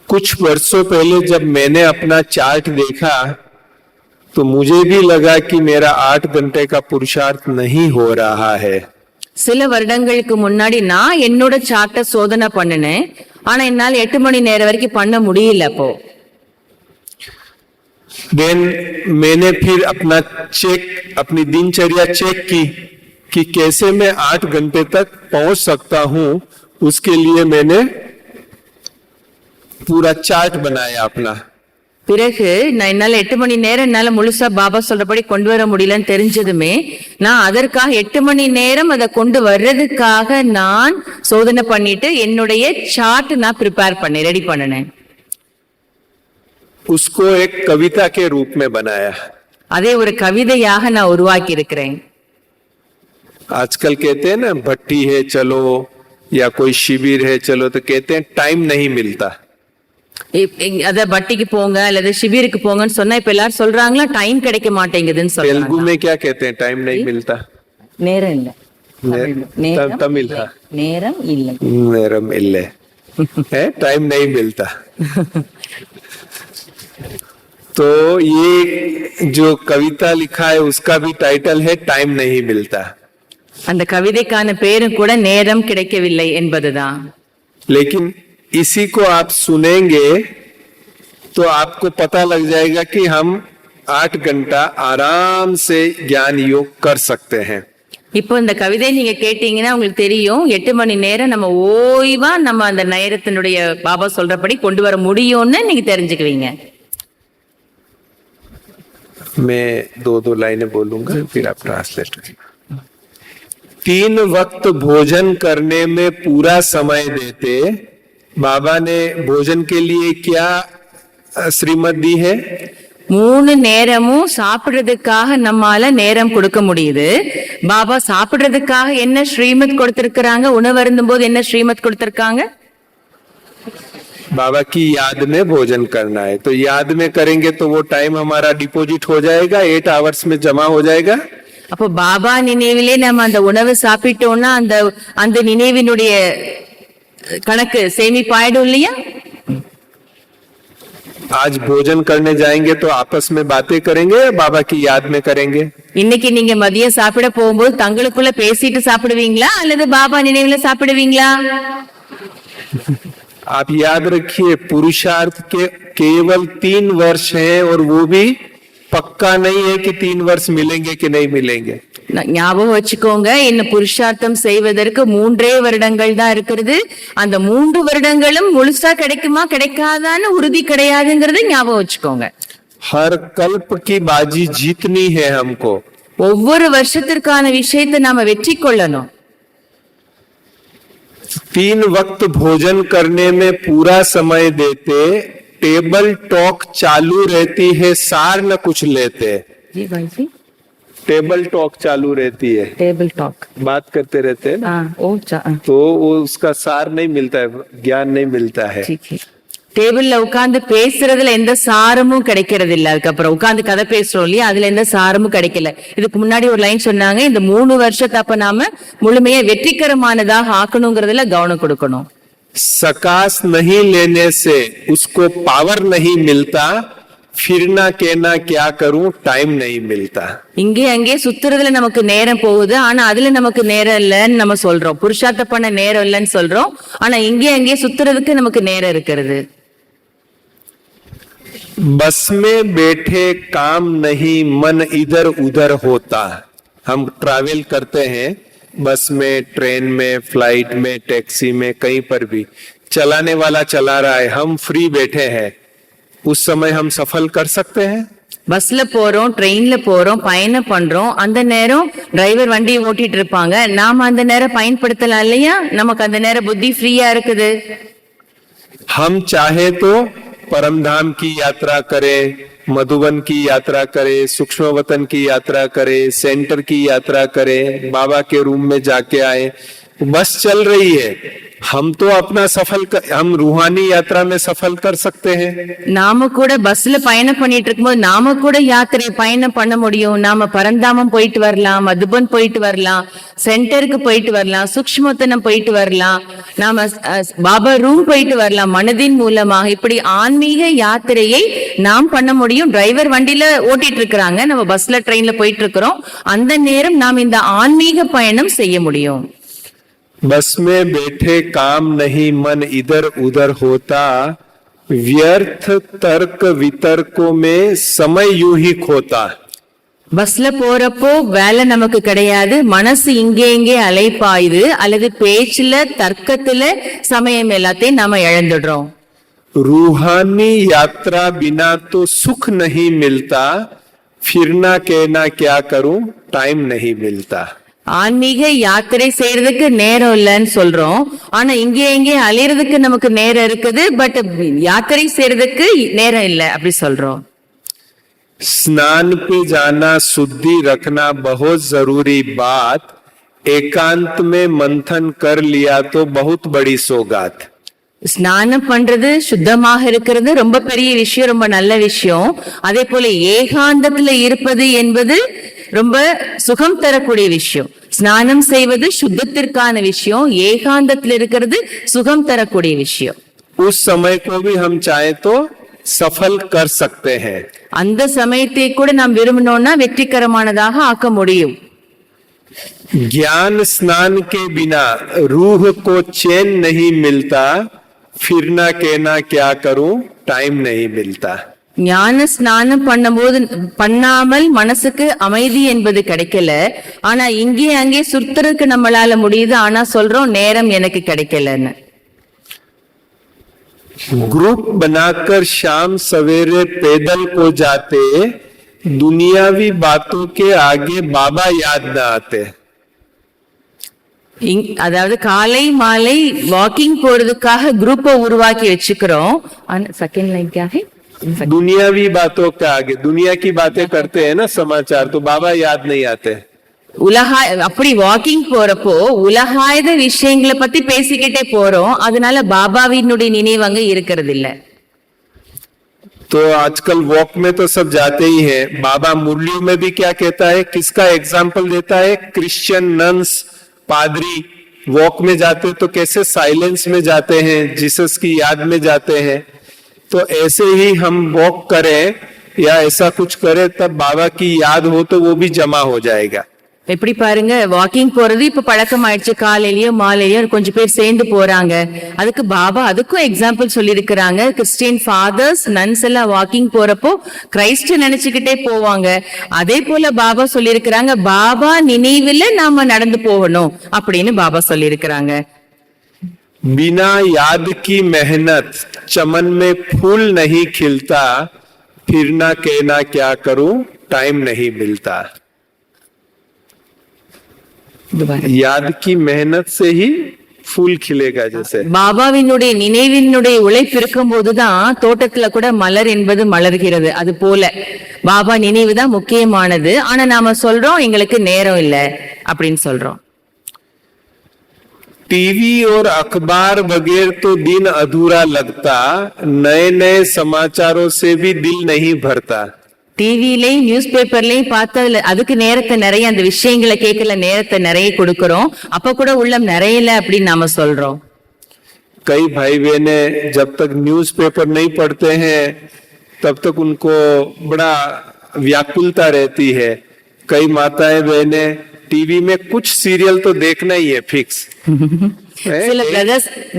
[SPEAKER 2] कुछ वर्षों पहले जब मैंने अपना चार्ट देखा तो मुझे भी लगा कि मेरा 8 घंटे का पुरुषार्थ नहीं हो रहा है।
[SPEAKER 3] சில வருடங்களுக்கு முன்னாடி நான் என்னோட சார்ட்டை சோதனை பண்ணினேன். ஆனா என்னால 8 மணி நேரம் வரைக்கும் பண்ண முடியல. அப்போ
[SPEAKER 2] देन मैंने फिर अपना चेक, अपनी दिनचर्या चेक की कि कैसे मैं 8 घंटे तक पहुंच सकता हूं. उसके लिए मैंने पूरा चार्ट बनाया अपना.
[SPEAKER 3] பிறகு நான் என்னால 8 மணி நேரம் என்னால முழுசா பாபா சொல்றபடி கொண்டு வர முடியலன்னு தெரிஞ்சதுமே நான் அதற்காக 8 மணி நேரம் அதை கொண்டு வர்றதுக்காக நான் சோதனை பண்ணிட்டு என்னுடைய சார்ட் நான் ப்ரிப்பேர் பண்ணேன், ரெடி பண்ணினேன்.
[SPEAKER 2] उसको एक कविता के रूप में बनाया.
[SPEAKER 3] அதே ஒரு கவிதையாக நான் உருவாக்கி இருக்கிறேன்.
[SPEAKER 2] आजकल कहते हैं ना भट्टी है चलो या कोई शिविर है चलो, तो कहते हैं टाइम नहीं मिलता.
[SPEAKER 3] அத பட்டிக்கு போங்க அல்லது சிபிருக்கு போங்கன்னு சொன்னா இப்ப எல்லாரும் சொல்றாங்களா டைம் கிடைக்க மாட்டேங்குதுன்னு
[SPEAKER 2] तेलुगु
[SPEAKER 3] சொல்றாங்க.
[SPEAKER 2] में क्या कहते हैं टाइम नहीं मिलता?
[SPEAKER 3] நேரம் இல்ல.
[SPEAKER 2] तमिल. हाँ,
[SPEAKER 3] நேரம் இல்லை.
[SPEAKER 2] नेरम इल्ले है, टाइम नहीं मिलता. तो ये जो कविता लिखा है उसका भी टाइटल है टाइम नहीं मिलता.
[SPEAKER 3] அந்த கவிதைக்கான பேரும் கூட நேரம் கிடைக்கவில்லை என்பதுதான்.
[SPEAKER 2] लेकिन इसी को आप सुनेंगे तो आपको पता लग जाएगा कि हम 8 घंटा आराम से ज्ञान योग कर सकते हैं.
[SPEAKER 3] இப்போ இந்த கவிதை நீங்க கேட்டீங்கன்னா உங்களுக்கு தெரியும் 8 மணி நேரம் நம்ம ஓய்வா நம்ம அந்த நேரத்தினுடைய பாபா சொல்றபடி கொண்டு வர முடியும்னு நீங்க தெரிஞ்சுக்குவீங்க.
[SPEAKER 2] मैं 2 लाइनें बोलूंगा फिर आप ट्रांसलेट करेंगे. 3 वक्त भोजन करने में पूरा समय देते. बाबा ने भोजन के लिए क्या श्रीमत दी है?
[SPEAKER 3] 3 நேரமும் சாப்பிடுறதுக்காக நம்மால நேரம் கொடுக்க முடியுது. பாபா சாப்பிடுறதுக்காக என்ன ஸ்ரீமத் கொடுத்திருக்கிறாங்க? உணவு அருந்தும் போது என்ன ஸ்ரீமத் கொடுத்திருக்காங்க?
[SPEAKER 2] बाबा की याद में भोजन करना है. तो याद में करेंगे तो वो टाइम हमारा डिपॉजिट हो जाएगा, 8 आवर्स में जमा हो जाएगा.
[SPEAKER 3] அப்போ பாபா நினைவிலே நம்ம அந்த உணவு சாப்பிட்டோம்னா அந்த அந்த நினைவினுடைய கணக்கு சேமிப்பாயிடும் இல்லையா?
[SPEAKER 2] आज भोजन करने जाएंगे तो आपस में बातें करेंगे या बाबा की याद में करेंगे?
[SPEAKER 3] இன்னைக்கு நீங்க மதியம் சாப்பிட போகும்போது தங்களுக்குள்ள பேசிட்டு சாப்பிடுவீங்களா அல்லது பாபா நினைவுல சாப்பிடுவீங்களா?
[SPEAKER 2] आप याद रखिए पुरुषार्थ के केवल 3 वर्ष हैं और वो भी पक्का नहीं है कि 3 वर्ष मिलेंगे कि नहीं मिलेंगे.
[SPEAKER 3] ஞாபகம் வச்சுக்கோங்க, என்ன புருஷார்த்தம் செய்வதற்கு 3 வருடங்கள் தான் இருக்கிறது. அந்த 3 வருடங்களும் முழுசா கிடைக்குமா கிடைக்காதான்னு உறுதி கிடையாதுங்கிறது ஞாபகம் வச்சுக்கோங்க.
[SPEAKER 2] हर कल्प की बाजी जीतनी है हमको.
[SPEAKER 3] ஒவ்வொரு வருஷத்திற்கான விஷயத்தை நாம வெற்றி கொள்ளணும்.
[SPEAKER 2] 3 वक्त भोजन करने में पूरा समय देते. टेबल टॉक चालू रहती है, सार न कुछ लेते.
[SPEAKER 3] जी भाई जी,
[SPEAKER 2] टेबल टॉक चालू रहती है,
[SPEAKER 3] टेबल टॉक
[SPEAKER 2] बात करते रहते हैं ना, तो वो उसका सार नहीं मिलता है, ज्ञान नहीं मिलता है.
[SPEAKER 3] டேபிள்ல உட்கார்ந்து பேசுறதுல எந்த சாரமும் கிடைக்கிறது இல்ல. அதுக்கப்புறம் உட்கார்ந்து கதை பேசுறோம் இல்லையா, அதுல எந்த சாரமும் கிடைக்கல. இதுக்கு முன்னாடி ஒரு லைன் சொன்னாங்க, இந்த 3 வருஷத்தை அப்ப நாம முழுமையா வெற்றிகரமானதாக ஆக்கணுங்கிறதுல கவனம் கொடுக்கணும்.
[SPEAKER 2] सकाश नहीं लेने से उसको पावर नहीं मिलता. फिरना कहना क्या करूं, टाइम नहीं मिलता.
[SPEAKER 3] இங்கே அங்கே சுத்துறதுல நமக்கு நேரம் போகுது, ஆனா அதுல நமக்கு நேரம் இல்லைன்னு நம்ம சொல்றோம். புருஷார்த்த பண்ண நேரம் இல்லைன்னு சொல்றோம், ஆனா இங்கே அங்கே சுத்துறதுக்கு நமக்கு நேரம் இருக்கிறது.
[SPEAKER 2] बस में बैठे काम नहीं, मन इधर उधर होता. हम ट्रैवल करते हैं बस में, ट्रेन में, फ्लाइट में, टैक्सी में, कहीं पर भी चलाने वाला चला रहा है, हम फ्री बैठे हैं. उस समय हम सफल कर सकते हैं?
[SPEAKER 3] பஸ்ல போறோம், ட்ரெயின்ல போறோம், பயணம் பண்றோம். அந்த நேரம் டிரைவர் வண்டியை ஓட்டிட்டு இருப்பாங்க, நாம அந்த நேரம் பயன்படுத்தலாம் இல்லையா? நமக்கு அந்த நேரம் புத்தி ஃப்ரீயா இருக்குது.
[SPEAKER 2] हम चाहे तो परमधाम की यात्रा करें, मधुबन की यात्रा करें, सूक्ष्म वतन की यात्रा करें, सेंटर की यात्रा करें, बाबा के रूम में जाके आए. बस चल रही है, हम तो अपना हम रूहानी यात्रा में सफल कर सकते हैं।
[SPEAKER 3] நாம கூட பஸ்ல பயணம் பண்ணிட்டு இருக்கும்போது நாம கூட யாத்திரை பயணம் பண்ண முடியும். நாம பரந்தாமம் போயிட்டு வரலாம், மதுபன் போயிட்டு வரலாம், சென்டருக்கு போயிட்டு வரலாம், சூக்ஷ்மத்தனம் போயிட்டு வரலாம், நாம பாபா ரூம் போயிட்டு வரலாம். மனதின் மூலமாக இப்படி ஆன்மீக யாத்திரையை நாம் பண்ண முடியும். டிரைவர் வண்டியில ஓட்டிட்டு இருக்கிறாங்க, நம்ம பஸ்ல ட்ரெயின்ல போயிட்டு இருக்கிறோம். அந்த நேரம் நாம் இந்த ஆன்மீக பயணம் செய்ய முடியும்.
[SPEAKER 2] बस में बैठे काम नहीं मन इधर उधर होता, व्यर्थ तर्क वितर्कों में समय यूं ही खोता।
[SPEAKER 3] பஸ்ல போறப்போ வேலை நமக்கு கிடையாது, மனசு இங்கே அலைப்பாயுது, அல்லது பேச்சுல தர்க்கத்துல சமயம் எல்லாத்தையும் நாம இழந்துடுறோம்.
[SPEAKER 2] रूहानी यात्रा बिना तो सुख नहीं मिलता, फिरना कहना क्या करूं टाइम नहीं मिलता।
[SPEAKER 3] ஆன்மீக யாத்திரை செய்யறதுக்கு நேரம் இல்லைன்னு சொல்றோம், ஆனா இங்கே அலையறதுக்கு நமக்கு நேரம் இருக்குது, பட் யாத்திரை செய்யறதுக்கு நேரம் இல்லை அப்படி சொல்றோம்.
[SPEAKER 2] स्नान पे जाना शुद्धि रखना बहुत जरूरी बात, एकांत में मंथन कर लिया तो बहुत बड़ी सौगात।
[SPEAKER 3] ஸ்நானம் பண்றது சுத்தமாக இருக்கிறது ரொம்ப பெரிய விஷயம், ரொம்ப நல்ல விஷயம். அதே போல ஏகாந்தத்துல இருப்பது என்பது ரொம்ப சுகம் தரக்கூடிய விஷயம். ஸ்நானம் செய்வது சுத்தத்திற்கான விஷயம், ஏகாந்தத்தில் இருக்கிறது சுகம் தரக்கூடிய விஷயம்.
[SPEAKER 2] उस समय को भी हम चाहे तो सफल कर सकते हैं।
[SPEAKER 3] அந்த சமயத்தை கூட நாம் விரும்பினோம்னா வெற்றிகரமானதாக ஆக்க முடியும்.
[SPEAKER 2] ज्ञान स्नान के बिना रूह को चैन नहीं मिलता, फिरना कहना क्या करूं टाइम नहीं मिलता।
[SPEAKER 3] ஞான ஸ்நானம் பண்ணாமல் மனசுக்கு அமைதி என்பது கிடைக்கல, ஆனா இங்கே அங்கே சுத்துறதுக்கு நம்மளால முடியுது, ஆனா சொல்றோம் நேரம் எனக்கு கிடைக்கலன்னு.
[SPEAKER 2] ग्रुप बनाकर शाम सवेरे पैदल को जाते, दुनियावी बातों के आगे बाबा याद न आते।
[SPEAKER 3] அதாவது காலை மாலை வாக்கிங் போறதுக்காக குரூப்பை உருவாக்கி வச்சுக்கிறோம். செகண்ட் லைன்காக
[SPEAKER 2] दुनियावी बातों के आगे दुनिया की बातें करते हैं ना समाचार, तो बाबा याद नहीं आते।
[SPEAKER 3] அப்படி வாக்கிங் போறப்போ உலகாயுத விஷயங்களை பத்தி பேசிக்கிட்டே போறோம், அதனால பாபாவினுடைய நினைவு அங்க இருக்கிறது இல்ல.
[SPEAKER 2] तो आजकल वॉक में तो सब जाते ही हैं, बाबा मुरलियों में भी क्या कहता है, किसका एग्जाम्पल देता है, क्रिश्चियन नन्स पादरी वॉक में जाते तो कैसे साइलेंस में जाते हैं, जीसस की याद में जाते हैं। तो ऐसे ही हम वॉक करें या ऐसा कुछ करें तब बाबा की याद हो तो वो भी जमा हो जाएगा।
[SPEAKER 3] எப்படி பாருங்க, வாக்கிங் போறது இப்ப பழக்கம் ஆயிடுச்சு, காலையிலயோ மாலையிலயோ கொஞ்சம் பேர் சேர்ந்து போறாங்க. அதுக்கு பாபா அதுக்கும் எக்ஸாம்பிள் சொல்லி இருக்கிறாங்க. கிறிஸ்டியன் ஃபாதர்ஸ் நன்ஸ் எல்லாம் வாக்கிங் போறப்போ கிரைஸ்ட் நினைச்சுக்கிட்டே போவாங்க. அதே போல பாபா சொல்லி இருக்கிறாங்க, பாபா நினைவுல நாம நடந்து போகணும் அப்படின்னு பாபா சொல்லி இருக்கிறாங்க.
[SPEAKER 2] बिना याद की मेहनत चमन में फूल नहीं खिलता, फिरना कहना क्या करूं टाइम नहीं मिलता। याद की मेहनत से ही फूल खिलेगा जैसे।
[SPEAKER 3] பாபாவினுடைய நினைவினுடைய உழைப்பு இருக்கும் போதுதான் தோட்டத்துல கூட மலர் என்பது மலர்கிறது. அது போல பாபா நினைவு தான் முக்கியமானது, ஆனா நாம சொல்றோம் எங்களுக்கு நேரம் இல்லை அப்படின்னு சொல்றோம்.
[SPEAKER 2] टीवी और अखबार बगैर तो दिन अधूरा लगता, नए नए समाचारों से भी दिल नहीं भरता।
[SPEAKER 3] டிவிலையும் நியூஸ் பேப்பர்லயும் பார்த்ததுல அதுக்கு நேரத்தை நிறைய, அந்த விஷயங்களை கேட்கல நேரத்தை நிறைய கொடுக்கிறோம், அப்ப கூட உள்ளம் நிறையல அப்படின்னு நாம சொல்றோம்.
[SPEAKER 2] कई भाई बहने जब तक न्यूज़पेपर नहीं पढ़ते हैं तब तक उनको बड़ा व्याकुलता रहती है। कई माताएं बहने टीवी में कुछ सीरियल तो देखना ही है फिक्स।
[SPEAKER 3] சில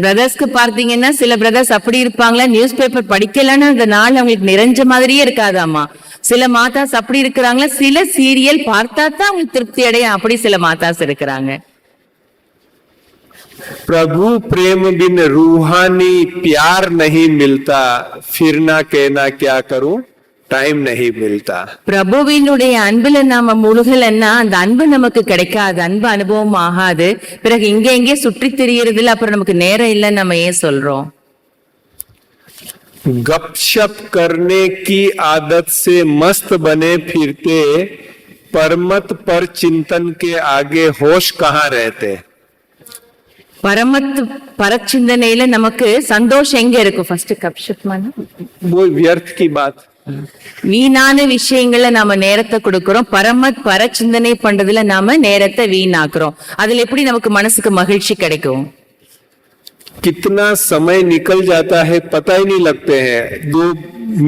[SPEAKER 3] பிரதர்ஸ்க்கு பார்த்தீங்கன்னா சில பிரதர்ஸ் அப்படி இருப்பாங்களா, நியூஸ் பேப்பர் படிக்கலன்னு அந்த நாள் அவங்களுக்கு நிறைஞ்ச மாதிரியே இருக்காதாமா. சில மாதாஸ் அப்படி இருக்கிறாங்களா, சில சீரியல் பார்த்தா தான் அவங்களுக்கு திருப்தி அடையும், அப்படி சில மாதாஸ் இருக்கிறாங்க.
[SPEAKER 2] प्रभु प्रेम बिन रूहानी प्यार नहीं मिलता, फिरना कहना क्या करूं टाइम नहीं मिलता।
[SPEAKER 3] பிரபுவினுடைய அன்புல நாம முழுகலன்னா அந்த அன்பு நமக்கு கிடைக்காது, அன்பு அனுபவம் ஆகாது. பிறகு இங்க எங்கே சுற்றி திரியறதுல அப்புறம் நமக்கு நேரம் இல்லைன்னு நம்ம ஏன் சொல்றோம்?
[SPEAKER 2] गपशप करने की आदत से मस्त बने फिरते, परमत पर चिंतन के आगे होश कहाँ रहते।
[SPEAKER 3] பரமத்து பரச்சிந்தனையில நமக்கு சந்தோஷம் எங்க இருக்கும்? ஃபர்ஸ்ட் கப்ஷப்மான
[SPEAKER 2] वो व्यर्थ की बात।
[SPEAKER 3] வீணான விஷயங்களை நாம நேரத்தை கொடுக்கிறோம். பரமத் பரச்சிந்தனை பண்றதுல நாம நேரத்தை வீணாக்குறோம். அதுல எப்படி நமக்கு மனசுக்கு மகிழ்ச்சி கிடைக்கும்?
[SPEAKER 2] कितना समय निकल जाता है पता ही नहीं लगते हैं। दो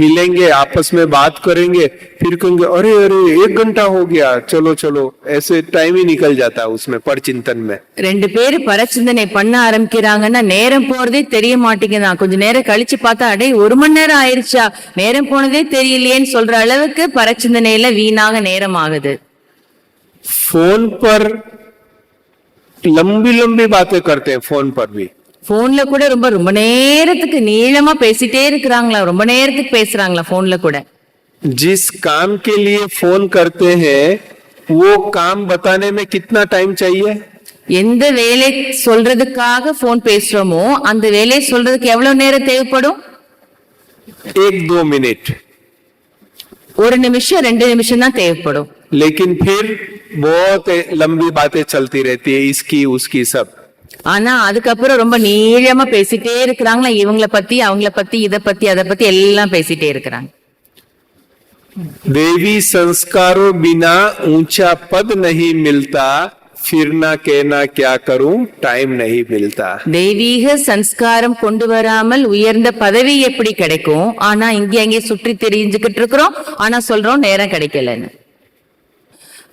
[SPEAKER 2] मिलेंगे, आपस में बात करेंगे, फिर कहेंगे अरे अरे 1 घंटा हो गया, चलो चलो, ऐसे टाइम ही निकल जाता है उसमें पर चिंतन में।
[SPEAKER 3] ரெண்டு பேர் பரச்சிந்தனை பண்ண ஆரம்பிக்கிறாங்கன்னா நேரம் போறதே தெரிய மாட்டேங்குதான். கொஞ்ச நேரம் கழிச்சு பார்த்தா அடே 1 மணி நேரம் ஆயிருச்சா, நேரம் போனதே தெரியலையேன்னு சொல்ற அளவுக்கு பரச்சிந்தனையில வீணாக நேரம் ஆகுது.
[SPEAKER 2] फोन पर लंबी लंबी बातें करते हैं, फोन पर भी।
[SPEAKER 3] போன்ல கூட ரொம்ப ரொம்ப நேரத்துக்கு நீளமா பேசிட்டே இருக்கிறாங்களா, ரொம்ப நேரத்துக்கு பேசுறாங்களா போன்ல கூட.
[SPEAKER 2] जिस काम के लिए फोन करते हैं वो काम बताने में कितना टाइम चाहिए?
[SPEAKER 3] எந்த வேலை சொல்றதுக்காக போன் பேசுறோமோ அந்த வேலையை சொல்றதுக்கு எவ்வளவு நேரம் தேவைப்படும்?
[SPEAKER 2] 1-2 मिनट,
[SPEAKER 3] 1 நிமிஷம் 2 நிமிஷம் தான் தேவைப்படும்.
[SPEAKER 2] लेकिन फिर बहुत लंबी बातें चलती रहती है, इसकी उसकी सब।
[SPEAKER 3] ஆனா அதுக்கப்புறம் ரொம்ப நீளமா பேசிட்டே இருக்கிறாங்களா, இவங்கள பத்தி அவங்கள பத்தி இத பத்தி அதை பத்தி எல்லாம் பேசிட்டே இருக்கிறாங்க.
[SPEAKER 2] देवी संस्कारों बिना ऊंचा पद नहीं मिलता, फिर ना कहना क्या करूं, टाइम नहीं मिलता।
[SPEAKER 3] தெய்வீக சம்ஸ்காரம் கொண்டு வராமல் உயர்ந்த பதவி எப்படி கிடைக்கும்? ஆனா இங்க அங்கே சுற்றி தெரிஞ்சுக்கிட்டு இருக்கிறோம், ஆனா சொல்றோம் நேரம் கிடைக்கலன்னு.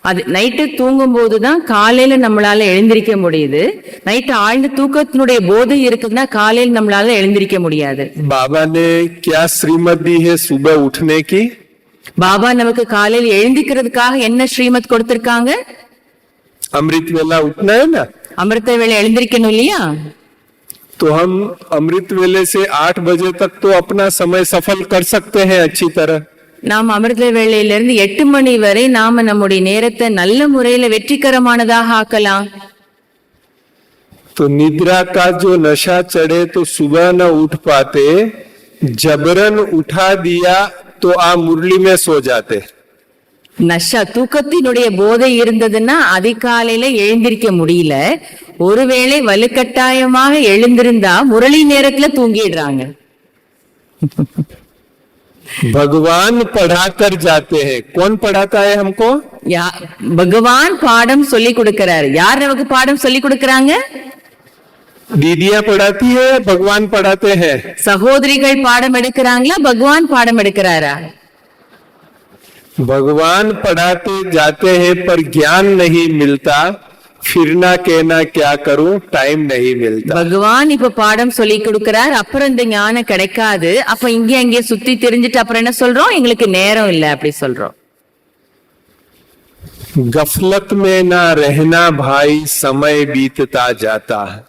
[SPEAKER 3] அது நைட்டு தூங்கும் போதுதான் காலையில நம்மளால எழுந்திருக்க முடியுது. நைட்டு ஆழ்ந்த தூக்கத்தினுடைய போதை இருக்குதுன்னா காலையில நம்மளால எழுந்திருக்க முடியாது.
[SPEAKER 2] बाबा ने क्या श्रीमत दी है सुबह उठने की?
[SPEAKER 3] பாபா நமக்கு காலையில் எழுந்திக்கிறதுக்காக என்ன ஸ்ரீமத் கொடுத்திருக்காங்க?
[SPEAKER 2] अमृत वेला उठना है ना,
[SPEAKER 3] அமிர்த வேளை எழுந்திருக்கணும் இல்லையா?
[SPEAKER 2] तो हम अमृत वेले से 8 बजे तक तो अपना समय सफल कर सकते हैं अच्छी तरह।
[SPEAKER 3] நாம் அமிர்த வேளையில இருந்து 8 மணி வரை நாம நம்முடைய நேரத்தை நல்ல முறையில வெற்றிகரமானதாக ஆக்கலாம்.
[SPEAKER 2] तो निद्रा का जो नशा चढ़े तो सुबह न उठ पाते, जबरन उठा दिया तो आ मुरली में सो जाते।
[SPEAKER 3] நஷா தூக்கத்தினுடைய போதை இருந்ததுன்னா அதிகாலையில எழுந்திருக்க முடியல. ஒருவேளை வலுக்கட்டாயமாக எழுந்திருந்தா முரளி நேரத்துல தூங்கிடுறாங்க.
[SPEAKER 2] भगवान पढ़ाकर जाते हैं। कौन पढ़ाता है हमको?
[SPEAKER 3] பகவான் பாடம் சொல்லி கொடுக்கிறாரு. யார் நமக்கு பாடம் சொல்லி கொடுக்கறாங்க?
[SPEAKER 2] दीदियां पढ़ाती है, भगवान पढ़ाते हैं।
[SPEAKER 3] சகோதரிகள் பாடம் எடுக்கிறாங்களா, பகவான் பாடம் எடுக்கிறாரா?
[SPEAKER 2] भगवान पढ़ाते जाते हैं पर ज्ञान नहीं मिलता, फिर ना कहना क्या करूं, टाइम नहीं मिलता।
[SPEAKER 3] பகவான் இப்ப பாடம் சொல்லி கொடுக்கிறார், அப்புறம் இந்த ஞானம் கிடைக்காது. அப்ப இங்க அங்கே சுத்தி தெரிஞ்சுட்டு அப்புறம் என்ன சொல்றோம்? எங்களுக்கு நேரம் இல்ல அப்படி சொல்றோம்.
[SPEAKER 2] गफलत में ना रहना भाई, समय बीतता जाता है।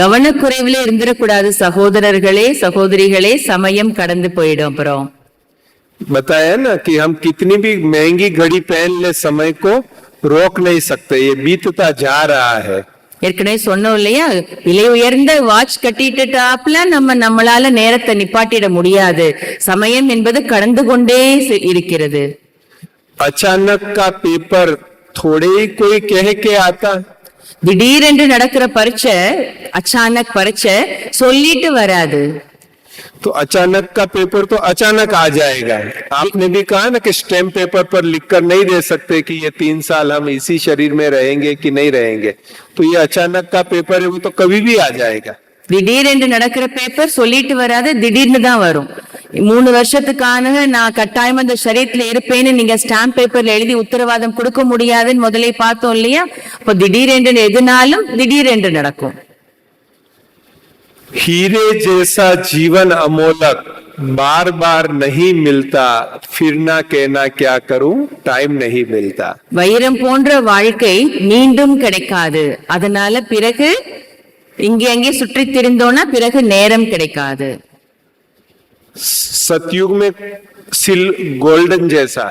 [SPEAKER 3] கவனக்குறைவுல இருந்துடக்கூடாது சகோதரர்களே சகோதரிகளே, சமயம் கடந்து போயிடும். அப்புறம்
[SPEAKER 2] बताया ना कि हम कितनी भी महंगी घड़ी पहन ले, समय को रोक नहीं सकते, ये बीतता जा रहा है।
[SPEAKER 3] ஏற்கனவே சொன்னோம் இல்லையா, விலை உயர்ந்த வாட்ச் கட்டிட்டாப்ல நம்மளால நேரத்தை நிப்பாட்டிட முடியாது. சமயம் என்பது கடந்து கொண்டே இருக்கிறது.
[SPEAKER 2] अचानक का पेपर थोड़े ही कोई कह के आता।
[SPEAKER 3] திடீரென்று நடக்கிற பரீட்சை, அச்சானக் பரீட்சை சொல்லிட்டு வராது.
[SPEAKER 2] तो अचानक का पेपर तो अचानक आ जाएगा। आपने भी कहा ना कि स्टैम्प पेपर पर लिखकर नहीं दे सकते कि ये 3 साल हम इसी शरीर में रहेंगे कि नहीं रहेंगे। तो ये अचानक का पेपर है, वो तो कभी भी आ जाएगा।
[SPEAKER 3] திடீரென்று நடக்கிற பேப்பர் சொல்லிட்டு வராது, திடீர்னு தான் வரும். 3 வருஷத்துக்கான நான் கட்டாயம் அந்த சரீரத்துல இருப்பேன்னு நீங்க ஸ்டாம்ப் பேப்பர்ல எழுதி உத்தரவாதம் கொடுக்க முடியாதுன்னு முதலே பார்த்தோம் இல்லையா? அப்ப திடீரென்று எதுனாலும் திடீரென்று நடக்கும்.
[SPEAKER 2] हीरे जैसा जीवन अमोलक बार बार नहीं मिलता, फिर ना कहना क्या करूं, टाइम नहीं मिलता।
[SPEAKER 3] வைரம் போன்ற வாழ்க்கை மீண்டும் கிடைக்காது. அதனால பிறகு இங்கே அங்கே சுற்றி திரிந்தோம்னா பிறகு நேரம் கிடைக்காது.
[SPEAKER 2] सतयुग में सिल गोल्डन जैसा,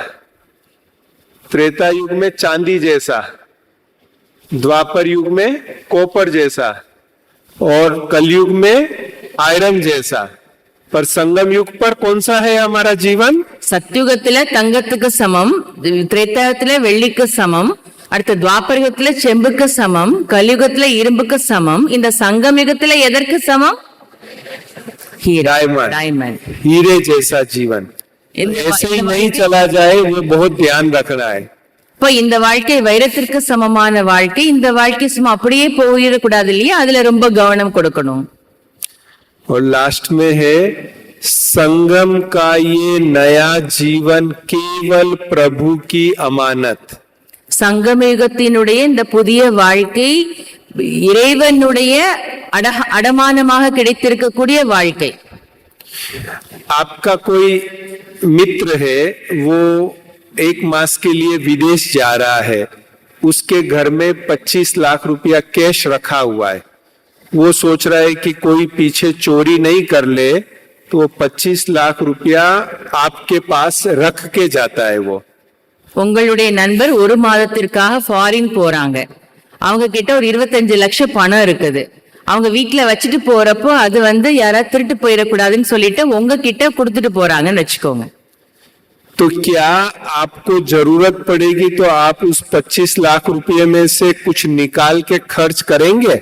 [SPEAKER 2] त्रेता युग में चांदी जैसा, द्वापर युग में कॉपर जैसा और कलयुग में आयरन जैसा, पर संगम युग पर कौन सा है हमारा जीवन?
[SPEAKER 3] சத்யுகத்துல தங்கத்துக்கு சமம், திரேதாயுகத்துல வெள்ளிக்கு சமம், அடுத்த துவாபரயுகத்துல செம்புக்கு சமம், கலியுகத்துல இரும்புக்கு சமம், இந்த சங்கமயுகத்துல எதற்கு சமம்?
[SPEAKER 2] Diamond
[SPEAKER 3] diamond.
[SPEAKER 2] हीरे जैसा जीवन ऐसे ही नहीं चला जाए, वो बहुत ध्यान रखना है।
[SPEAKER 3] இப்ப இந்த வாழ்க்கை வைரத்திற்கு சமமான வாழ்க்கை, இந்த வாழ்க்கை சும்மா அப்படியே போயிடக்கூடாது இல்லையா, அதுல ரொம்ப கவனம் கொடுக்கணும்.
[SPEAKER 2] और लास्ट में है संगम का ये नया जीवन केवल प्रभु की अमानत।
[SPEAKER 3] சங்கமயுகத்தினுடைய இந்த புதிய வாழ்க்கை இறைவனுடைய அடமானமாக கிடைத்திருக்கக்கூடிய வாழ்க்கை.
[SPEAKER 2] आपका कोई मित्र है, वो 1 मास के लिए विदेश जा रहा है, उसके घर में 25 लाख रुपया कैश रखा हुआ है। वो सोच रहा है कि कोई पीछे चोरी नहीं कर ले, तो 25 लाख रुपया आपके पास रख के जाता है वो।
[SPEAKER 3] உங்களுடைய நண்பர் 1 மாதத்திற்காக ஃபாரின் போறாங்க. அவங்க கிட்ட ஒரு 25 லட்சம் பணம் இருக்குது. அவங்க வீட்டுல வச்சுட்டு போறப்போ அது யாராவது திருட்டு போயிடக்கூடாதுன்னு சொல்லிட்டு உங்க கிட்ட கொடுத்துட்டு போறாங்கன்னு வச்சுக்கோங்க.
[SPEAKER 2] तो क्या आपको जरूरत पड़ेगी तो आप उस 25 लाख रुपये में से कुछ निकाल के खर्च करेंगे?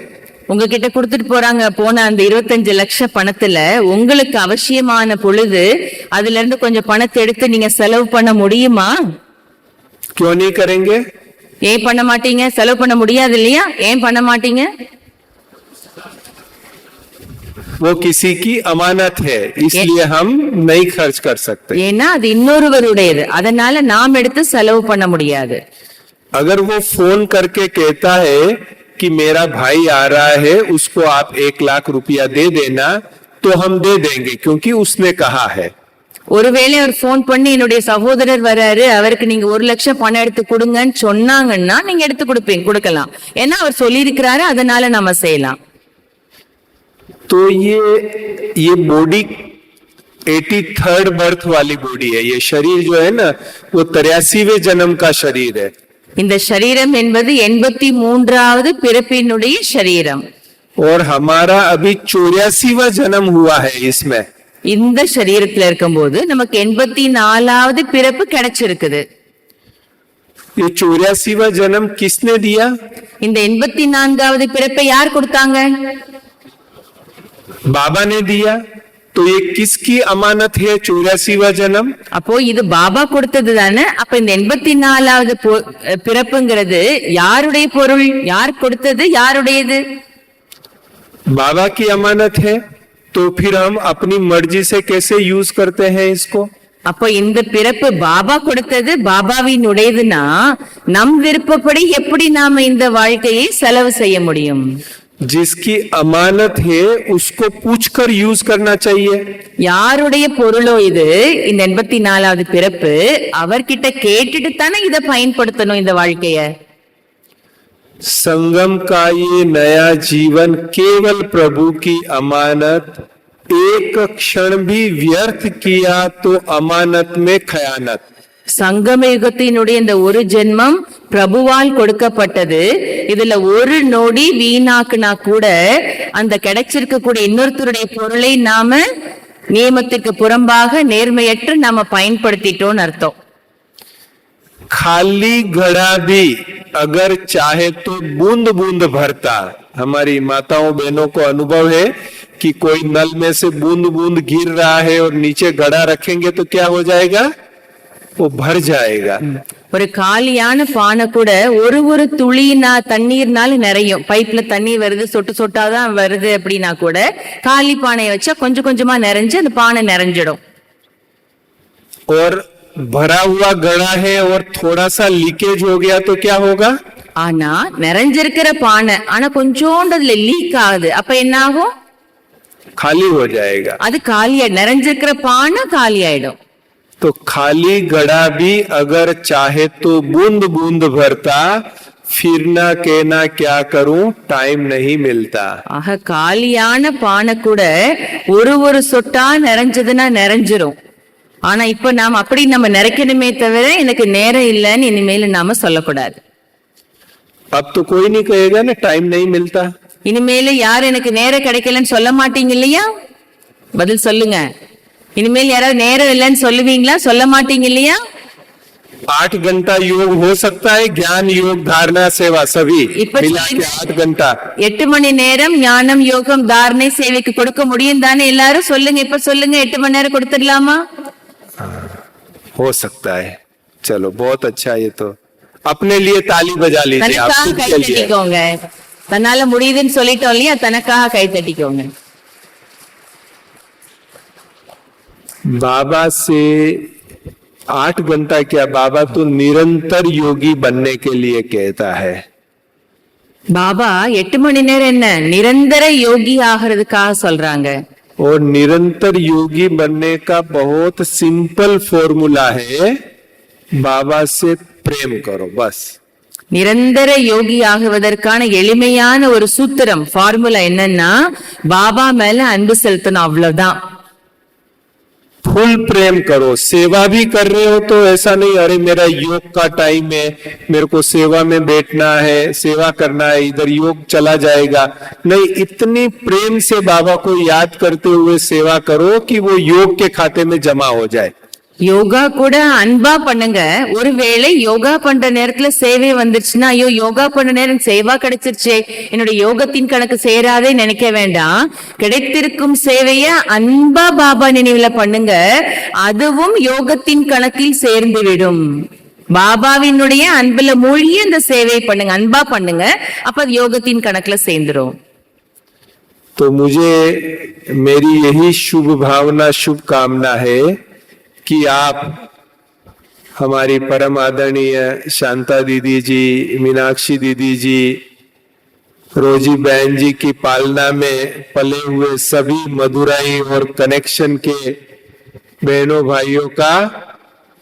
[SPEAKER 3] உங்ககிட்ட கொடுத்துட்டு போறாங்க போன அந்த 25 லட்சம் பணத்துல உங்களுக்கு அவசியமான பொழுது அதுல இருந்து கொஞ்சம் பணத்தை எடுத்து நீங்க செலவு பண்ண முடியுமா?
[SPEAKER 2] क्यों नहीं करेंगे?
[SPEAKER 3] ஏன் பண்ண மாட்டீங்க? செலவு பண்ண முடியாது இல்லையா? ஏன் பண்ண மாட்டீங்க?
[SPEAKER 2] वो किसी की अमानत है, इसलिए हम नहीं खर्च कर सकते।
[SPEAKER 3] ஏன்னா அது இன்னொருவருடையது, அதனால நாம் எடுத்து செலவு பண்ண முடியாது.
[SPEAKER 2] अगर वो फोन करके कहता है कि मेरा भाई आ रहा है, उसको आप 1 लाख रुपया दे देना, तो हम दे देंगे क्योंकि उसने कहा है।
[SPEAKER 3] ஒருவேளை அவர் போன் பண்ணி என்னுடைய சகோதரர் வராரு, அவருக்கு நீங்க 1 லட்சம் பணம் எடுத்து கொடுங்கன்னு சொன்னாங்கன்னா நீங்க எடுத்து கொடுக்கலாம். ஏன்னா அவர் சொல்லி இருக்கிறாரு, அதனால நம்ம செய்யலாம்.
[SPEAKER 2] तो ये बॉडी 83rd बर्थ वाली बॉडी है। ये शरीर जो है ना, वो 83वें जन्म का शरीर है।
[SPEAKER 3] இந்த சரீரம் என்பது 83வது பிறப்பினுடைய சரீரம்.
[SPEAKER 2] और हमारा अभी 84वां जन्म हुआ है इसमें।
[SPEAKER 3] இந்த சரீரத்துல இருக்கும்போது நமக்கு 84வது பிறப்பு கிடைச்சிருக்குது.
[SPEAKER 2] ये 84वां जन्म किसने दिया?
[SPEAKER 3] இந்த 84வது பிறப்பை யார் கொடுத்தாங்க?
[SPEAKER 2] बाबा ने दिया। तो ये किसकी अमानत है 84वां जन्म?
[SPEAKER 3] அப்போ இது பாபா கொடுத்தது தானே. அப்ப இந்த 84வது பிறப்புங்கிறது யாருடைய பொருள்? யார் கொடுத்தது? யாருடையது?
[SPEAKER 2] बाबा की अमानत है। तो फिर हम अपनी मर्जी से कैसे यूज करते हैं इसको?
[SPEAKER 3] அப்போ இந்த பிறப்பு பாபா கொடுத்தது, பாபாவினுடையதுன்னா நம் விருப்பப்படி எப்படி நாம இந்த வாழ்க்கையை செலவு செய்ய முடியும்?
[SPEAKER 2] जिसकी अमानत है उसको पूछकर यूज करना चाहिए।
[SPEAKER 3] யாருடைய பொருளோ இது இந்த 84வது பிறப்பு, அவர்கிட்ட கேட்டுட்டு தானே இதை பயன்படுத்தணும் இந்த வாழ்க்கைய.
[SPEAKER 2] संगम का ये नया जीवन केवल प्रभु की अमानत। एक क्षण भी व्यर्थ किया तो अमानत में खयानत।
[SPEAKER 3] சங்கம யுகத்தினுடைய இந்த ஒரு ஜென்மம் பிரபுவால் கொடுக்கப்பட்டது. இதுல ஒரு நொடி வீணாக்குனா கூட அந்த கிடைச்சிருக்கக்கூடிய இன்னொருத்தருடைய பொருளை நாம நியமத்திற்கு புறம்பாக நேர்மையற்று நாம பயன்படுத்திட்டோம்னு அர்த்தம்.
[SPEAKER 2] खाली घड़ा भी अगर चाहे तो बूंद बूंद भरता। हमारी माताओं बहनों को अनुभव है कि कोई नल में से बूंद बूंद गिर रहा है और नीचे घड़ा रखेंगे तो क्या हो जाएगा? वो भर जाएगा।
[SPEAKER 3] ஒரு காலியான பானை கூட ஒரு துளினா தண்ணீர்னால நிறையும். பைப்ல தண்ணி வருது, சொட்டு சொட்டாதான் வருது அப்படின்னா கூட காலி பானையை வச்சா கொஞ்சம் கொஞ்சமா நிறைஞ்சு அந்த பானை நிறைஞ்சிடும்.
[SPEAKER 2] और भरा हुआ घड़ा है और थोड़ा सा लीकेज हो गया तो क्या होगा?
[SPEAKER 3] ஆனா நிறைஞ்சிருக்கிற பானை ஆனா கொஞ்சோண்டு அதுல லீக் ஆகுது, அப்ப என்ன ஆகும்?
[SPEAKER 2] खाली हो जाएगा।
[SPEAKER 3] அது காலியா நிறைஞ்சிருக்கிற பானை காலி ஆயிடும்.
[SPEAKER 2] तो खाली घड़ा भी अगर चाहे तो बूंद बूंद भरता, फिर ना कहना क्या करूं टाइम नहीं मिलता।
[SPEAKER 3] ஆக காலியான பானை கூட ஒரு சொட்டா நிறைஞ்சதுன்னா நிறைஞ்சிரும். ஆனா இப்ப நாம அப்படி நம்ம நிறைக்கணுமே தவிர எனக்கு நேரம் இல்லைன்னு இனிமேல நாம சொல்லக்கூடாது.
[SPEAKER 2] अब तो कोई नहीं कहेगा ना टाइम नहीं मिलता।
[SPEAKER 3] இனிமேல யார் எனக்கு நேரம் கிடைக்கலன்னு சொல்ல மாட்டீங்க இல்லையா? பதில் சொல்லுங்க. இனிமேல் யாராவது நேரம் இல்லைன்னு சொல்லுவீங்களா? சொல்ல மாட்டீங்க இல்லையா?
[SPEAKER 2] 8 घंटा योग हो सकता है, ज्ञान योग धारणा सेवा सभी
[SPEAKER 3] इप्पा
[SPEAKER 2] मिला के
[SPEAKER 3] சொல்லுங்க.
[SPEAKER 2] 8 घंटा
[SPEAKER 3] 8 மணி நேரம் ஞானம் யோகம் தாரணை சேவைக்கு கொடுக்க முடியும் தானே? எல்லாரும் சொல்லுங்க, இப்ப சொல்லுங்க, 8 மணி நேரம் கொடுத்துடலாமா?
[SPEAKER 2] हो सकता है। चलो बहुत अच्छा, ये तो अपने लिए ताली बजा लीजिए आप
[SPEAKER 3] தனக்காக
[SPEAKER 2] खुद
[SPEAKER 3] கை
[SPEAKER 2] के लिए।
[SPEAKER 3] தட்டிக்கோங்க. தன்னால முடியுதுன்னு சொல்லிட்டோம் இல்லையா, தனக்காக கை தட்டிக்கோங்க.
[SPEAKER 2] बाबा से 8 घंटा क्या, बाबा तो निरंतर योगी बनने के लिए कहता है।
[SPEAKER 3] பாபா 8 மணி நேரம் என்ன, நிரந்தர யோகி ஆகிறதுக்காக சொல்றாங்க.
[SPEAKER 2] और निरंतर योगी बनने का बहुत सिंपल फॉर्मूला है, बाबा से प्रेम करो बस।
[SPEAKER 3] நிரந்தர யோகி ஆகுவதற்கான எளிமையான ஒரு சூத்திரம், ஃபார்முலா என்னன்னா, பாபா மேல அன்பு செலுத்தணும், அவ்வளவுதான்.
[SPEAKER 2] फुल प्रेम करो। सेवा भी कर रहे हो तो ऐसा नहीं अरे मेरा योग का टाइम है, मेरे को सेवा में बैठना है, सेवा करना है, इधर योग चला जाएगा, नहीं, इतनी प्रेम से बाबा को याद करते हुए सेवा करो कि वो योग के खाते में जमा हो जाए।
[SPEAKER 3] யோகா கூட அன்பா பண்ணுங்க. ஒருவேளை யோகா பண்ற நேரத்துல சேவை வந்துருச்சுன்னா, ஐயோ யோகா பண்ண நேரம் சேவா கிடைச்சிருச்சே, என்னோட யோகத்தின் கணக்கு சேராதே நினைக்க வேண்டாம். கிடைத்திருக்கும் சேவைய அன்பா பாபா நினைவுல பண்ணுங்க, அதுவும் யோகத்தின் கணக்கில் சேர்ந்து விடும். பாபாவினுடைய அன்புல மூழ்கி அந்த சேவை பண்ணுங்க, அன்பா பண்ணுங்க, அப்ப அது யோகத்தின் கணக்குல சேர்ந்துரும்.
[SPEAKER 2] तो मुझे मेरी यही शुभ भावना, शुभ कामना है कि आप हमारी परम आदरणीय शांता दीदी जी, मीनाक्षी दीदी जी, रोजी बहन जी की पालना में पले हुए सभी मधुराई और कनेक्शन के बहनों भाइयों का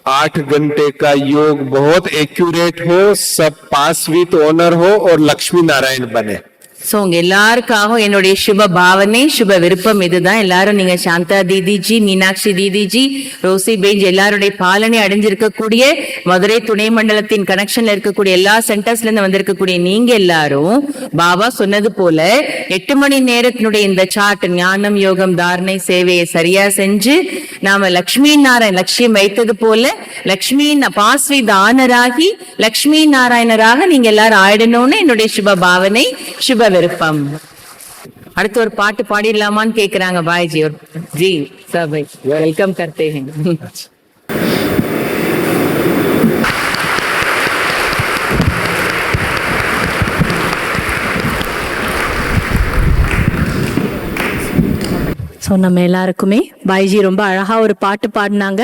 [SPEAKER 2] 8 घंटे का योग बहुत एक्यूरेट हो, सब पास विथ ऑनर हो और लक्ष्मी नारायण बने।
[SPEAKER 3] சோ உங்க எல்லாருக்காகவும் என்னுடைய சுப பாவனை, சுப விருப்பம் இதுதான். எல்லாரும் நீங்க சாந்தா தீதிஜி, மீனாட்சி தீதிஜி, ரோசி பெஞ்ச் எல்லாருடைய பாலனை அடைஞ்சிருக்கக்கூடிய மதுரை துணை மண்டலத்தின் கனெக்ஷன்ல இருக்கக்கூடிய எல்லா சென்டர்ஸ்ல இருந்து வந்திருக்கக்கூடிய நீங்க எல்லாரும் பாபா சொன்னது போல 8 மணி நேரத்தினுடைய இந்த சார்ட், ஞானம் யோகம் தாரணை சேவையை சரியா செஞ்சு நாம லட்சுமி நாராயண லட்சியம் வைத்தது போல லட்சுமி பாஸ்வி தானராகி லட்சுமி நாராயணராக நீங்க எல்லாரும் ஆயிடணும்னு என்னுடைய சுப பாவனை, சுப விருப்பம். அடுத்து ஒரு பாட்டு பாடிடலாமான்னு கேக்குறாங்க பாய்ஜி. ஜி சபை வெல்கம் கர்த்தே हैं।
[SPEAKER 1] ஸோ நம்ம எல்லாருக்குமே பாய்ஜி ரொம்ப அழகா ஒரு பாட்டு பாடினாங்க.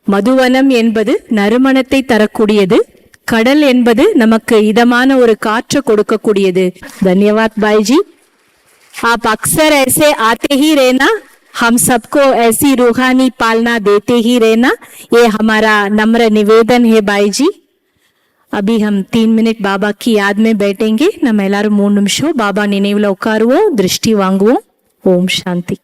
[SPEAKER 1] மதுவனம் என்பது நறுமணத்தை தரக்கூடியது, கடல் என்பது நமக்கு இதமான ஒரு காற்று கொடுக்கக்கூடியது. धन्यवाद भाई जी, आप अक्सर ऐसे आते ही रहना, हम सबको ऐसी रूहानी पालना देते ही रहना, ये हमारा नम्र निवेदन है भाई जी। अभी हम 3 मिनट बाबा की याद में बैठेंगे. நம்ம எல்லாரும் 3 நிமிஷம் பாபா நினைவுல உட்காருவோம், திருஷ்டி வாங்குவோம். ஓம் சாந்தி.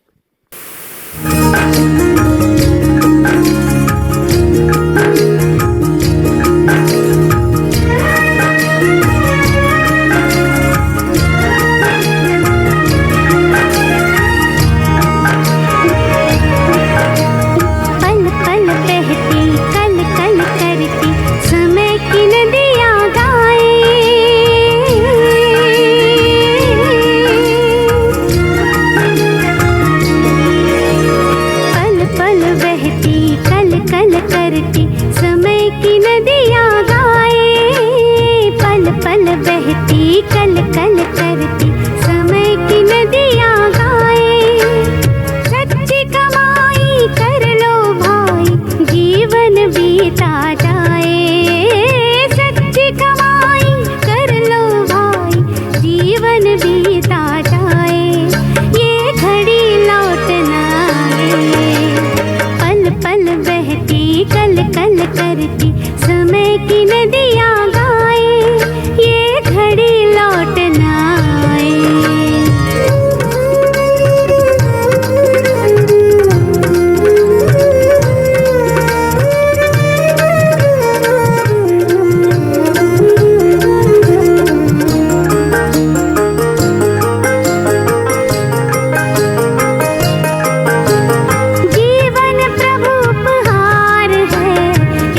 [SPEAKER 4] जीवन प्रभु उपहार है,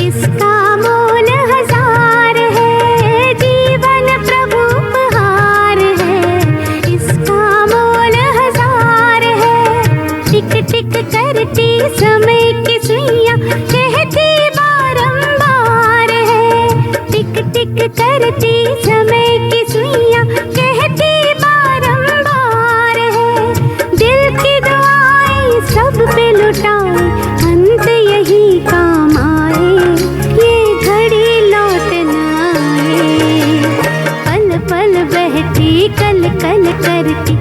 [SPEAKER 4] इसका समय की सुइयां कहती बारंबार है, दिल की दुआएं सब पे लुटाए, अंत यही काम आए, ये घड़ी लौट न आए। पल पल बहती कल कल करती